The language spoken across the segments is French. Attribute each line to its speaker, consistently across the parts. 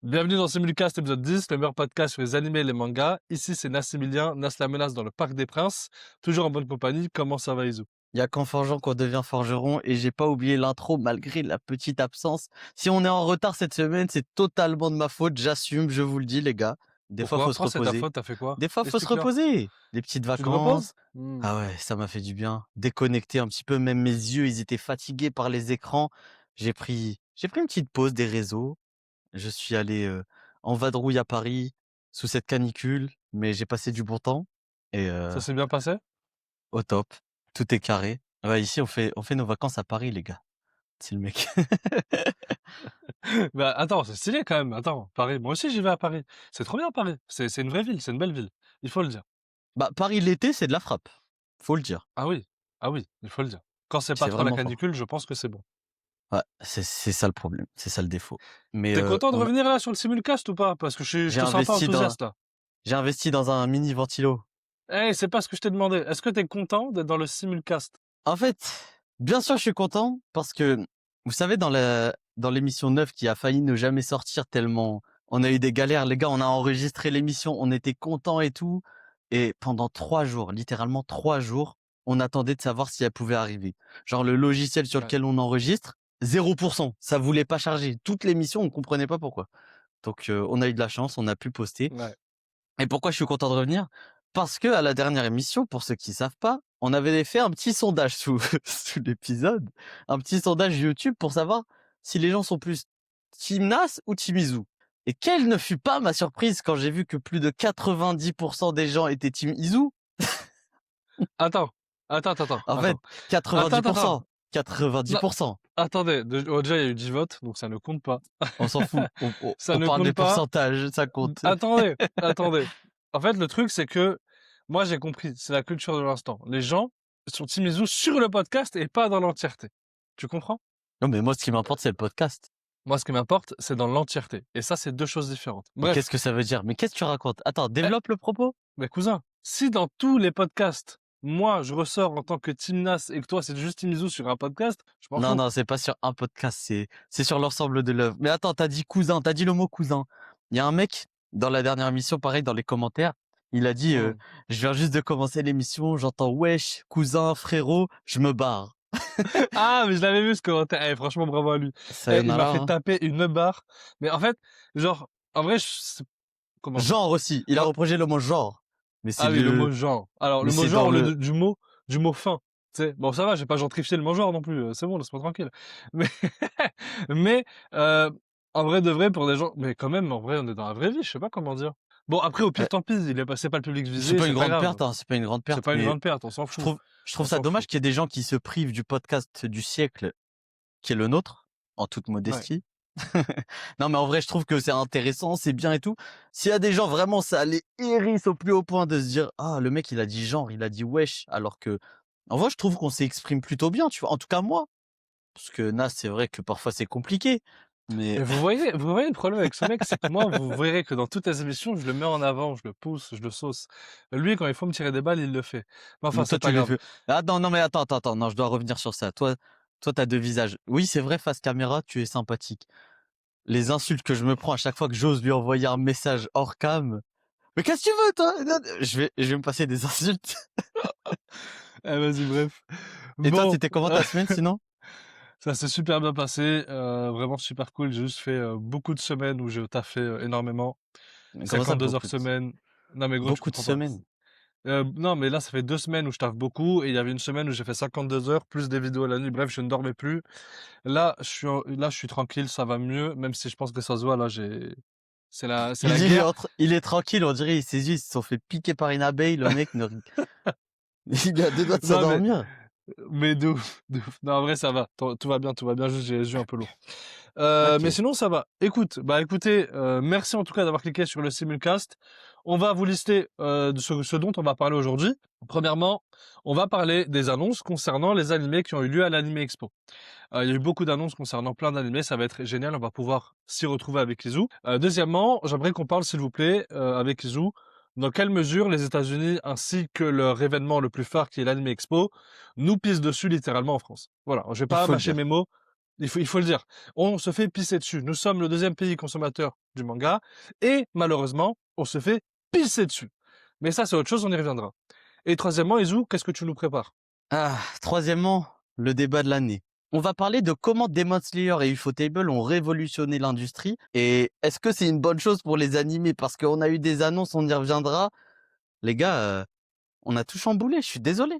Speaker 1: Bienvenue dans Simulcast épisode 10, le meilleur podcast sur les animés et les mangas. Ici, c'est Nassimilien, Nas la menace dans le Parc des Princes. Toujours en bonne compagnie. Comment ça va, Izu?
Speaker 2: Il y a qu'en forgeant qu'on devient forgeron et j'ai pas oublié l'intro malgré la petite absence. Si on est en retard cette semaine, c'est totalement de ma faute, j'assume, je vous le dis les gars. Des fois
Speaker 1: Pourquoi?
Speaker 2: faut se
Speaker 1: Pourquoi c'est ta
Speaker 2: reposer.
Speaker 1: faute? T'as fait quoi?
Speaker 2: Des fois faut se
Speaker 1: Explique-leur.
Speaker 2: reposer. Les petites
Speaker 1: Tu te reposes?
Speaker 2: vacances. Ah ouais, ça m'a fait du bien. Déconnecter un petit peu, même mes yeux, ils étaient fatigués par les écrans. J'ai pris une petite pause des réseaux. Je suis allé en vadrouille à Paris sous cette canicule, mais j'ai passé du bon temps et
Speaker 1: Ça s'est bien passé?
Speaker 2: au top. Tout est carré. Ouais, ici on fait nos vacances à Paris les gars. C'est le mec.
Speaker 1: Bah, attends, c'est stylé quand même. Attends, Paris. Moi aussi, j'y vais à Paris. C'est trop bien, Paris. C'est une vraie ville, c'est une belle ville. Il faut le dire.
Speaker 2: Bah, Paris l'été, c'est de la frappe. Faut le dire.
Speaker 1: Ah oui. Ah oui, il faut le dire. Quand c'est pas
Speaker 2: C'est
Speaker 1: trop la
Speaker 2: vraiment fort.
Speaker 1: canicule, je pense que c'est bon.
Speaker 2: Ouais, c'est ça le problème. C'est ça le défaut. Mais
Speaker 1: T'es content de
Speaker 2: on a
Speaker 1: revenir là sur le Simulcast ou pas? Parce que je
Speaker 2: j'ai
Speaker 1: te sens pas
Speaker 2: investi dans
Speaker 1: enthousiaste là.
Speaker 2: j'ai investi dans un mini ventilo.
Speaker 1: Eh, c'est pas ce que je t'ai demandé. Est-ce que t'es content d'être dans le Simulcast?
Speaker 2: En fait, bien sûr, je suis content parce que vous savez dans l'émission 9 qui a failli ne jamais sortir tellement on a eu des galères, les gars, on a enregistré l'émission, on était contents et tout et pendant 3 jours, littéralement 3 jours, on attendait de savoir si elle pouvait arriver. Genre le logiciel sur
Speaker 1: Ouais.
Speaker 2: lequel on enregistre, 0%, ça voulait pas charger. Toute l'émission, on comprenait pas pourquoi. Donc on a eu de la chance, on a pu poster.
Speaker 1: Ouais.
Speaker 2: Et pourquoi je suis content de revenir? Parce que à la dernière émission, pour ceux qui savent pas, on avait fait un petit sondage sous sous l'épisode, un petit sondage YouTube pour savoir si les gens sont plus Team Nas ou Team Izu. Et quelle ne fut pas ma surprise quand j'ai vu que plus de 90% des gens étaient Team Izu.
Speaker 1: Attends, attends,
Speaker 2: En fait,
Speaker 1: attends. Attends.
Speaker 2: 90%,
Speaker 1: Non,
Speaker 2: 90%.
Speaker 1: attendez, déjà il y a eu 10 votes, donc ça ne compte pas.
Speaker 2: On s'en fout. On
Speaker 1: Ça
Speaker 2: on
Speaker 1: ne
Speaker 2: parle des
Speaker 1: compte pas.
Speaker 2: pourcentages, ça compte.
Speaker 1: Attendez. En fait, le truc, c'est que moi j'ai compris, c'est la culture de l'instant. Les gens sont Team Izu sur le podcast et pas dans l'entièreté. Tu comprends?
Speaker 2: Non, mais moi, ce qui m'importe, c'est le podcast.
Speaker 1: Moi, ce qui m'importe, c'est dans l'entièreté. Et ça, c'est deux choses différentes.
Speaker 2: Mais
Speaker 1: Bref,
Speaker 2: qu'est-ce que ça veut dire? Mais qu'est-ce que tu racontes? Attends,
Speaker 1: eh,
Speaker 2: développe le propos.
Speaker 1: mais cousin, si dans tous les podcasts, moi, je ressors en tant que Team Nas et que toi, c'est juste Team Izu sur un podcast, je m'en
Speaker 2: Non,
Speaker 1: fous.
Speaker 2: non, c'est pas sur un podcast, c'est sur l'ensemble de l'œuvre. Mais attends, t'as dit cousin, t'as dit le mot cousin. Il y a un mec dans la dernière émission, pareil dans les commentaires, il a dit
Speaker 1: Hmm.
Speaker 2: je viens juste de commencer l'émission, j'entends wesh, cousin, frérot, je me barre.
Speaker 1: Ah, mais je l'avais vu ce commentaire. Eh, franchement, bravo à lui. Eh, il m'a
Speaker 2: Sayonara,
Speaker 1: fait
Speaker 2: hein.
Speaker 1: taper une barre. Mais en fait, genre, en vrai, comment dire?
Speaker 2: Genre aussi, il a
Speaker 1: Moi-
Speaker 2: reproché le mot genre. Mais c'est
Speaker 1: Ah oui, le
Speaker 2: le
Speaker 1: mot genre. Alors,
Speaker 2: mais
Speaker 1: le mot
Speaker 2: c'est
Speaker 1: genre,
Speaker 2: dans
Speaker 1: au lieu
Speaker 2: le
Speaker 1: du mot fin. Tu sais, bon, ça va, j'ai pas gentrifié le mot genre non plus. C'est bon, laisse-moi tranquille. Mais, mais, en vrai de vrai, pour des gens, mais quand même, en vrai, on est dans la vraie vie, je sais pas comment dire. Bon, après, au
Speaker 2: euh,
Speaker 1: pire, tant pis, c'est pas le public
Speaker 2: c'est
Speaker 1: visé,
Speaker 2: pas
Speaker 1: c'est
Speaker 2: une
Speaker 1: pas
Speaker 2: grande
Speaker 1: grave.
Speaker 2: perte hein, c'est pas une grande
Speaker 1: C'est
Speaker 2: perte
Speaker 1: pas une
Speaker 2: mais
Speaker 1: grande perte, on s'en
Speaker 2: je
Speaker 1: fout.
Speaker 2: trouve je
Speaker 1: On
Speaker 2: trouve ça
Speaker 1: s'en
Speaker 2: dommage
Speaker 1: fout.
Speaker 2: qu'il y ait des gens qui se privent du podcast du siècle qui est le nôtre en toute
Speaker 1: Ouais.
Speaker 2: modestie. Non, mais en vrai, je trouve que c'est intéressant, c'est bien et tout. S'il y a des gens vraiment, ça les hérisse au plus haut point de se dire, ah, le mec, il a dit genre, il a dit wesh, alors que, en vrai, je trouve qu'on s'exprime plutôt bien, tu vois. En tout cas, moi. Parce que Nas, c'est vrai que parfois c'est compliqué. Mais,
Speaker 1: Mais vous voyez le problème avec ce mec, c'est que moi, vous verrez que dans toutes les émissions, je le mets en avant, je le pousse, je le sauce. Lui, quand il faut me tirer des balles, il le fait. Mais enfin,
Speaker 2: mais
Speaker 1: c'est
Speaker 2: toi, tu
Speaker 1: pas
Speaker 2: le
Speaker 1: grave.
Speaker 2: fais. Ah, non, non, mais attends, non, je dois revenir sur ça. Toi, t'as deux visages. Oui, c'est vrai, face caméra, tu es sympathique. Les insultes que je me prends à chaque fois que j'ose lui envoyer un message hors cam. Mais qu'est-ce que tu veux, toi? Non, je vais me passer des insultes.
Speaker 1: Eh, vas-y, bref.
Speaker 2: Et toi,
Speaker 1: Bon,
Speaker 2: c'était comment ta semaine sinon?
Speaker 1: ça s'est super bien passé, vraiment super cool. J'ai juste fait beaucoup de semaines où j'ai taffé énormément.
Speaker 2: Comment ça,
Speaker 1: 52 heures
Speaker 2: beaucoup
Speaker 1: semaine. Non, mais gros, tu
Speaker 2: beaucoup de
Speaker 1: comprends pas.
Speaker 2: semaines?
Speaker 1: Non, mais là, ça fait 2 semaines où je taffe beaucoup et il y avait une semaine où j'ai fait 52 heures plus des vidéos la nuit. Bref, je ne dormais plus. Là, je suis tranquille, ça va mieux, même si je pense que ça se voit. Là, c'est
Speaker 2: Il
Speaker 1: la
Speaker 2: dit,
Speaker 1: guerre.
Speaker 2: il est tranquille, on dirait ses yeux ils se sont fait piquer par une abeille, le mec il est à deux doigts de
Speaker 1: Non,
Speaker 2: s'endormir.
Speaker 1: mais de ouf, de ouf. Non, en vrai, ça va. Tout va bien. Juste, j'ai les yeux un peu lourds. Mais
Speaker 2: OK.
Speaker 1: sinon, ça va. Écoutez, merci en tout cas d'avoir cliqué sur le Simulcast. On va vous lister de ce dont on va parler aujourd'hui. Premièrement, on va parler des annonces concernant les animés qui ont eu lieu à l'Anime Expo. Il y a eu beaucoup d'annonces concernant plein d'animés, ça va être génial, on va pouvoir s'y retrouver avec Izu. Deuxièmement, j'aimerais qu'on parle, s'il vous plaît, avec Izu, dans quelle mesure les États-Unis ainsi que leur événement le plus phare qui est l'Anime Expo nous pissent dessus littéralement en France. Voilà, je vais
Speaker 2: Il
Speaker 1: pas
Speaker 2: faut le
Speaker 1: mâcher mes
Speaker 2: dire.
Speaker 1: mots. Il faut le dire. On se fait pisser dessus. Nous sommes le deuxième pays consommateur du manga et malheureusement, on se fait pisser dessus. Mais ça, c'est autre chose, on y reviendra. Et troisièmement, Izu, qu'est-ce que tu nous prépares?
Speaker 2: Ah, troisièmement, le débat de l'année. On va parler de comment Demon Slayer et Ufotable ont révolutionné l'industrie et est-ce que c'est une bonne chose pour les animés parce qu'on a eu des annonces, on y reviendra. Les gars, on a tout chamboulé, je suis désolé.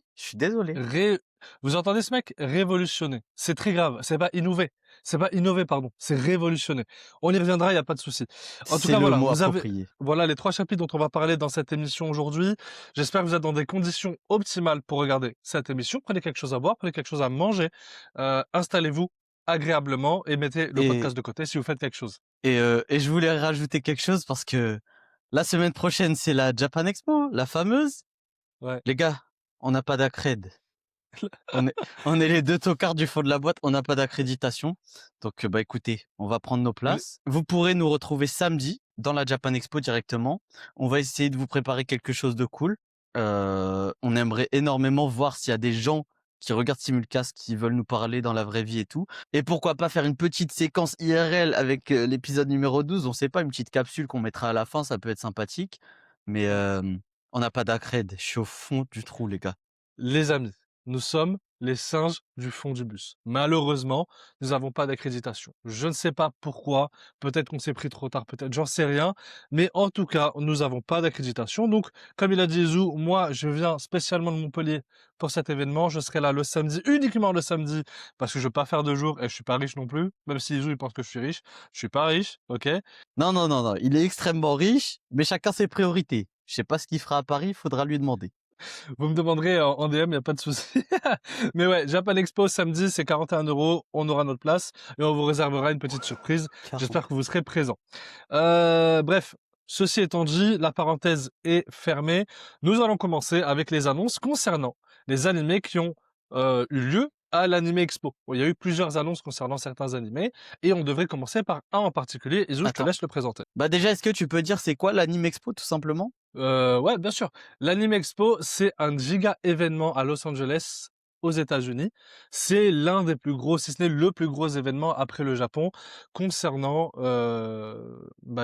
Speaker 1: Ré- Vous entendez ce mec? Révolutionner. C'est très grave. C'est pas innover. C'est pas innover, pardon. C'est révolutionner. On y reviendra, il n'y a pas de souci. En tout
Speaker 2: C'est
Speaker 1: cas,
Speaker 2: le
Speaker 1: voilà.
Speaker 2: mot
Speaker 1: Vous avez,
Speaker 2: approprié.
Speaker 1: voilà les 3 chapitres dont on va parler dans cette émission aujourd'hui. J'espère que vous êtes dans des conditions optimales pour regarder cette émission. Prenez quelque chose à boire, prenez quelque chose à manger. Installez-vous agréablement et mettez le
Speaker 2: Et,
Speaker 1: podcast de côté si vous faites quelque chose.
Speaker 2: et je voulais rajouter quelque chose parce que la semaine prochaine, c'est la Japan Expo, la fameuse.
Speaker 1: Ouais.
Speaker 2: Les gars, on n'a pas d'accred. On est, on est les deux tocards du fond de la boîte, on n'a pas d'accréditation. Donc, bah écoutez, on va prendre nos
Speaker 1: Vous-
Speaker 2: places. Vous pourrez nous retrouver samedi dans la Japan Expo directement. On va essayer de vous préparer quelque chose de cool. On aimerait énormément voir s'il y a des gens qui regardent Simulcast, qui veulent nous parler dans la vraie vie et tout. Et pourquoi pas faire une petite séquence IRL avec l'épisode numéro 12. On sait pas, une petite capsule qu'on mettra à la fin, ça peut être sympathique. Mais on n'a pas d'accred. Je suis au fond du trou, les gars.
Speaker 1: Les amis, nous sommes les singes du fond du bus. Malheureusement, nous n'avons pas d'accréditation. Je ne sais pas pourquoi, peut-être qu'on s'est pris trop tard, peut-être, j'en sais rien, mais en tout cas, nous n'avons pas d'accréditation. Donc, comme il a dit Zou, moi, je viens spécialement de Montpellier pour cet événement. Je serai là le samedi, uniquement le samedi, parce que je ne veux pas faire 2 jours et je suis pas riche non plus, même si Zou, il pense que je suis riche. Je suis pas riche, ok?
Speaker 2: Non, non, non, non. Il est extrêmement riche, mais chacun ses priorités. Je sais pas ce qu'il fera à Paris, faudra lui demander.
Speaker 1: Vous me demanderez en DM, il n'y a pas de souci. Mais ouais, Japan Expo samedi, c'est 41 euros. On aura notre place et on vous réservera une petite surprise. J'espère que vous serez présents. Bref, ceci étant dit, la parenthèse est fermée. Nous allons commencer avec les annonces concernant les animés qui ont eu lieu à l'Anime Expo. Bon, il y a eu plusieurs annonces concernant certains animés et on devrait commencer par un en particulier. Izu, je te
Speaker 2: Attends.
Speaker 1: laisse le présenter.
Speaker 2: Bah déjà, est-ce que tu peux dire c'est quoi l'Anime Expo tout simplement?
Speaker 1: Ouais, bien sûr. L'Anime Expo, c'est un giga événement à Los Angeles, aux États-Unis. C'est l'un des plus gros, si ce n'est le plus gros événement après le Japon, concernant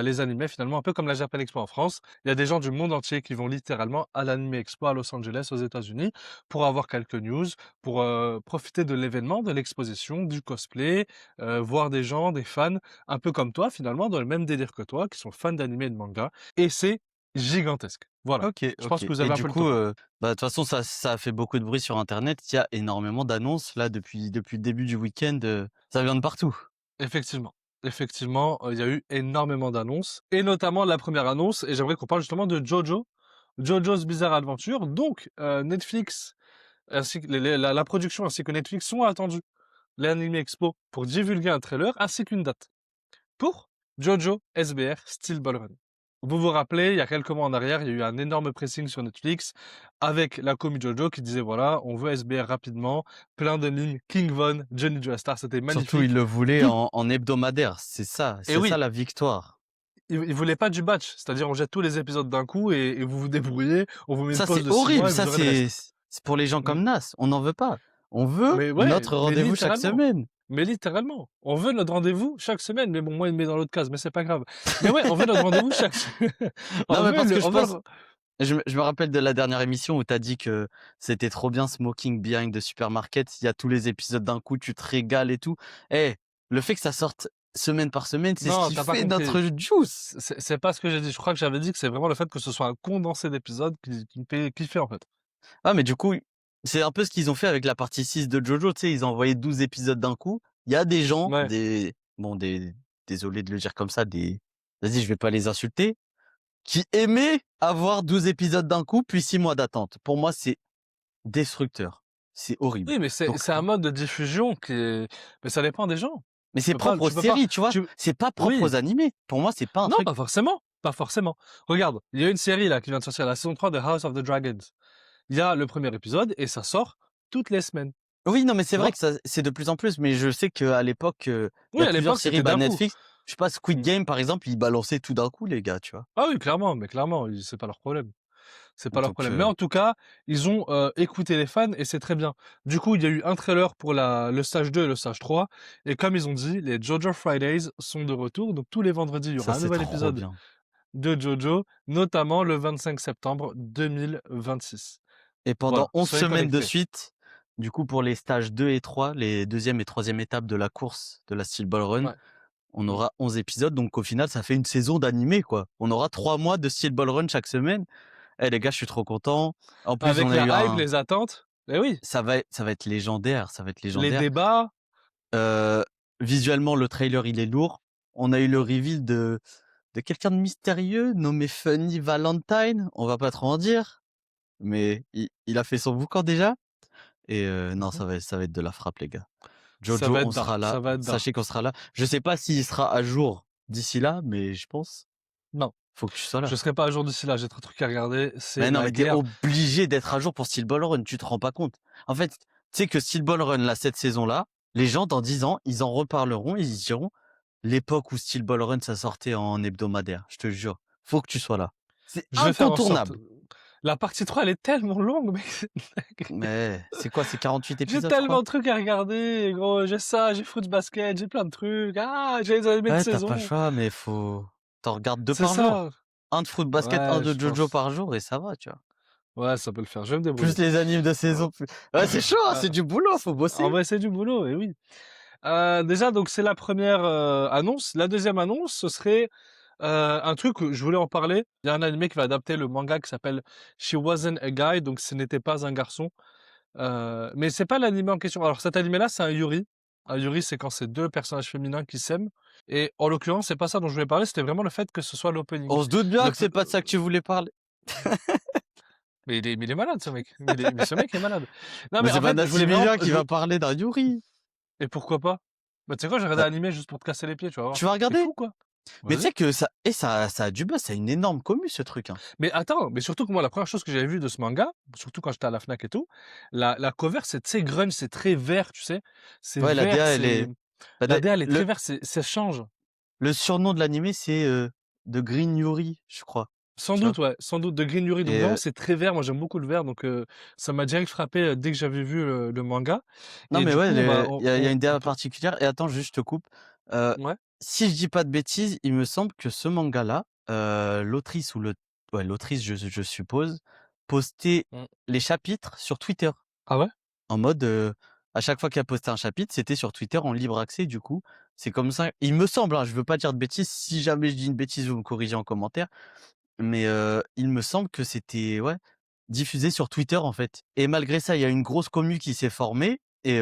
Speaker 1: les animés finalement, un peu comme la Japan Expo en France. Il y a des gens du monde entier qui vont littéralement à l'Anime Expo à Los Angeles, aux États-Unis, pour avoir quelques news, pour profiter de l'événement, de l'exposition, du cosplay, voir des gens, des fans, un peu comme toi finalement, dans le même délire que toi, qui sont fans d'anime et de manga. Et c'est gigantesque. Voilà.
Speaker 2: Ok,
Speaker 1: Je pense
Speaker 2: ok.
Speaker 1: que vous
Speaker 2: Et
Speaker 1: avez un
Speaker 2: du
Speaker 1: peu le
Speaker 2: coup,
Speaker 1: topo.
Speaker 2: bah de toute façon, ça a fait beaucoup de bruit sur Internet. Il y a énormément d'annonces là depuis le début du week-end. Ça vient de partout.
Speaker 1: Effectivement. Effectivement, il y a eu énormément d'annonces et notamment la première annonce et j'aimerais qu'on parle justement de Jojo, Jojo's Bizarre Adventure. Donc, Netflix ainsi que la production ainsi que Netflix sont attendus l'Anime Expo pour divulguer un trailer ainsi qu'une date pour Jojo SBR Steel Ball Run. Vous vous rappelez, il y a quelques mois en arrière, il y a eu un énorme pressing sur Netflix avec la commu Jojo qui disait voilà, on veut SBR rapidement, plein de lignes, King Von, Johnny Joestar, c'était
Speaker 2: Surtout, ils
Speaker 1: magnifique.
Speaker 2: le voulaient
Speaker 1: Tout,
Speaker 2: en hebdomadaire.
Speaker 1: et
Speaker 2: C'est ça
Speaker 1: oui,
Speaker 2: la victoire.
Speaker 1: ils voulaient pas du batch, c'est-à-dire on jette tous les épisodes d'un coup et vous vous débrouillez, on vous met une
Speaker 2: Ça,
Speaker 1: pause
Speaker 2: c'est
Speaker 1: de 6 mois
Speaker 2: horrible.
Speaker 1: et
Speaker 2: Ça,
Speaker 1: vous aurez le reste.
Speaker 2: c'est pour les gens
Speaker 1: Mm.
Speaker 2: comme Nas. On n'en veut pas. On veut
Speaker 1: Mais ouais,
Speaker 2: notre
Speaker 1: mais
Speaker 2: rendez-vous chaque
Speaker 1: littéralement.
Speaker 2: semaine.
Speaker 1: Mais littéralement. On veut notre rendez-vous chaque semaine. Mais bon, moi, il me met dans l'autre case, mais c'est pas grave. Mais ouais, on veut notre rendez-vous chaque semaine.
Speaker 2: Non, mais parce que je
Speaker 1: On veut
Speaker 2: pense, je me rappelle de la dernière émission où tu as dit que c'était trop bien Smoking Behind de Supermarket. Il y a tous les épisodes d'un coup, tu te régales et tout. Eh, le fait que ça sorte semaine par semaine, c'est ce
Speaker 1: Non,
Speaker 2: qui
Speaker 1: t'as pas
Speaker 2: fait
Speaker 1: compris.
Speaker 2: notre juice.
Speaker 1: C'est pas ce que j'ai dit. Je crois que j'avais dit que c'est vraiment le fait que ce soit un condensé d'épisodes qui me fait kiffer, en fait.
Speaker 2: Ah, mais du coup, c'est un peu ce qu'ils ont fait avec la partie 6 de Jojo. Tu sais, ils ont envoyé 12 épisodes d'un coup. Il y a des gens,
Speaker 1: Ouais.
Speaker 2: désolé de le dire comme ça, vas-y, je vais pas les insulter, qui aimaient avoir 12 épisodes d'un coup, puis 6 mois d'attente. Pour moi, c'est destructeur. C'est horrible.
Speaker 1: Oui, mais
Speaker 2: Donc,
Speaker 1: c'est un mode de diffusion qui est, mais ça dépend des gens.
Speaker 2: mais c'est propre aux
Speaker 1: Tu peux pas,
Speaker 2: séries, tu vois. C'est pas propre
Speaker 1: oui.
Speaker 2: aux animés. Pour moi, c'est pas un
Speaker 1: Non,
Speaker 2: truc.
Speaker 1: pas forcément. Pas forcément. Regarde, il y a une série là qui vient de sortir, la saison 3 de House of the Dragons. Il y a le premier épisode et ça sort toutes les semaines.
Speaker 2: Oui, non, mais c'est
Speaker 1: Tu
Speaker 2: vrai
Speaker 1: vois?
Speaker 2: que ça, c'est de plus en plus. Mais je sais qu'à l'époque, il y
Speaker 1: Oui,
Speaker 2: a
Speaker 1: à
Speaker 2: plusieurs
Speaker 1: l'époque,
Speaker 2: séries,
Speaker 1: c'était
Speaker 2: bah,
Speaker 1: d'un coup.
Speaker 2: Netflix. Je sais pas, Squid
Speaker 1: Mm.
Speaker 2: Game, par exemple, ils balançaient tout d'un coup, les gars, tu vois.
Speaker 1: Ah oui, clairement, mais clairement, c'est pas leur problème. C'est pas leur
Speaker 2: Donc,
Speaker 1: problème. Mais en tout cas, ils ont écouté les fans et c'est très bien. Du coup, il y a eu un trailer pour le stage 2 et le stage 3. Et comme ils ont dit, les JoJo Fridays sont de retour. Donc tous les vendredis, il y
Speaker 2: ça,
Speaker 1: aura un
Speaker 2: c'est
Speaker 1: nouvel
Speaker 2: trop
Speaker 1: épisode
Speaker 2: bien.
Speaker 1: de JoJo, notamment le 25 septembre 2026.
Speaker 2: Et pendant
Speaker 1: Voilà,
Speaker 2: 11
Speaker 1: soyez
Speaker 2: semaines de
Speaker 1: connectés.
Speaker 2: suite, du coup, pour les stages 2 et 3, les deuxième et troisième étapes de la course de la Steel Ball Run,
Speaker 1: Ouais.
Speaker 2: on
Speaker 1: Mm.
Speaker 2: aura 11 épisodes. Donc, au final, ça fait une saison d'animé, quoi. On aura 3 mois de Steel Ball Run chaque semaine. Eh, les gars, je suis trop content. En plus, on
Speaker 1: Avec
Speaker 2: a eu
Speaker 1: la hype, les attentes, eh oui,
Speaker 2: ça va être légendaire. Ça va être
Speaker 1: les
Speaker 2: légendaire.
Speaker 1: débats,
Speaker 2: Heu, Visuellement, le trailer, il est lourd. On a eu le
Speaker 1: mm,
Speaker 2: reveal de quelqu'un de mystérieux nommé Funny Valentine. On va pas trop en dire, mais il a fait son boucan déjà et non,
Speaker 1: mhm.
Speaker 2: ça va être de la frappe, les gars.
Speaker 1: Ça
Speaker 2: Jojo,
Speaker 1: va être
Speaker 2: on
Speaker 1: dark,
Speaker 2: sera là.
Speaker 1: ça va être dark.
Speaker 2: Sachez qu'on sera là. Je sais pas s'il sera à jour d'ici là, mais je pense.
Speaker 1: Non,
Speaker 2: Faut que tu sois
Speaker 1: je
Speaker 2: là.
Speaker 1: serai pas à jour d'ici là, j'ai trop de trucs à regarder, c'est
Speaker 2: Mais non,
Speaker 1: la
Speaker 2: mais tu es
Speaker 1: guerre.
Speaker 2: obligé d'être à jour pour Steel Ball Run, tu te rends pas compte. En fait, tu sais que Steel Ball Run, là, cette saison-là, les gens, dans 10 ans, ils en reparleront, ils se diront: «L'époque où Steel Ball Run, ça sortait en hebdomadaire», je te jure. Faut que tu sois là. C'est
Speaker 1: Je vais faire en sorte.
Speaker 2: incontournable.
Speaker 1: La partie 3, elle est tellement longue, mec.
Speaker 2: Mais c'est quoi? C'est 48
Speaker 1: J'ai
Speaker 2: épisodes, je
Speaker 1: tellement
Speaker 2: crois?
Speaker 1: de trucs à regarder, gros. J'ai ça, j'ai foot basket, j'ai plein de trucs. Ah, j'ai les animés de
Speaker 2: Ouais, tu pas le
Speaker 1: saison.
Speaker 2: choix, mais faut tu regardes 2
Speaker 1: C'est
Speaker 2: par jour.
Speaker 1: ça.
Speaker 2: Un de foot basket, un
Speaker 1: Ouais,
Speaker 2: de
Speaker 1: je
Speaker 2: JoJo
Speaker 1: pense.
Speaker 2: par jour et ça va, tu vois?
Speaker 1: Ouais, ça peut le faire. Je vais me
Speaker 2: Plus
Speaker 1: débrouiller.
Speaker 2: les animes de
Speaker 1: Euh,
Speaker 2: saison, plus ouais, c'est chaud, hein,
Speaker 1: euh,
Speaker 2: c'est du boulot, faut
Speaker 1: En
Speaker 2: bosser.
Speaker 1: vrai, c'est du boulot, et oui. Déjà, donc c'est la première annonce. La deuxième annonce, ce serait un truc, je voulais en parler. Il y a un animé qui va adapter le manga qui s'appelle She Wasn't a Guy, donc ce n'était pas un garçon. Mais c'est pas l'animé en question. Alors cet animé-là, c'est un yuri. Un yuri, c'est quand c'est deux personnages féminins qui s'aiment. Et en l'occurrence, c'est pas ça dont je voulais parler, c'était vraiment le fait que ce soit l'opening.
Speaker 2: On se doute bien
Speaker 1: Le...
Speaker 2: que c'est pas de ça que tu voulais parler.
Speaker 1: Mais il est malade, ce mec. Mais ce mec est malade. Non,
Speaker 2: Mais
Speaker 1: mais
Speaker 2: c'est
Speaker 1: en fait, je voulais vraiment...
Speaker 2: Maximilien qui va parler d'un Yuri.
Speaker 1: Et pourquoi pas? Bah, tu sais quoi, j'ai regardé
Speaker 2: Bah,
Speaker 1: l'animé juste pour te casser les pieds, tu vas
Speaker 2: tu
Speaker 1: voir.
Speaker 2: vas
Speaker 1: T'es
Speaker 2: regarder?
Speaker 1: fou, quoi.
Speaker 2: Mais tu
Speaker 1: Vas-y.
Speaker 2: sais que ça a du buzz, c'est une énorme commu ce truc, hein.
Speaker 1: Mais attends, mais surtout que moi, la première chose que j'avais vue de ce manga, surtout quand j'étais à la Fnac et tout, la cover, c'est, tu sais, grunge, c'est très vert, tu sais. C'est
Speaker 2: Ouais, la
Speaker 1: vert,
Speaker 2: DA elle
Speaker 1: c'est...
Speaker 2: est bah,
Speaker 1: La
Speaker 2: d'a
Speaker 1: DA, elle est
Speaker 2: le
Speaker 1: très verte, ça change.
Speaker 2: le surnom de l'animé c'est, The Green Yuri, je crois,
Speaker 1: Sans
Speaker 2: tu vois?
Speaker 1: doute, ouais, sans doute, de Green Yuri. Donc
Speaker 2: Et
Speaker 1: vraiment, c'est très vert. Moi, j'aime beaucoup le vert, donc ça m'a direct frappé dès que j'avais vu le manga.
Speaker 2: non
Speaker 1: Et
Speaker 2: mais
Speaker 1: du
Speaker 2: ouais,
Speaker 1: coup, bah,
Speaker 2: il y a une
Speaker 1: on
Speaker 2: DA
Speaker 1: peut...
Speaker 2: particulière et attends juste je te coupe, heu,
Speaker 1: Ouais.
Speaker 2: si je dis pas de bêtises, il me semble que ce manga-là, l'autrice ou le ouais l'autrice je suppose, postait
Speaker 1: Mm.
Speaker 2: les chapitres sur Twitter.
Speaker 1: Ah ouais?
Speaker 2: En mode, à chaque fois qu'elle postait un chapitre, c'était sur Twitter en libre accès du coup. C'est comme ça il me semble, hein, je veux pas dire de bêtises, si jamais je dis une bêtise, vous me corrigez en commentaire, mais il me semble que c'était ouais, diffusé sur Twitter en fait et malgré ça, il y a une grosse commu qui s'est formée et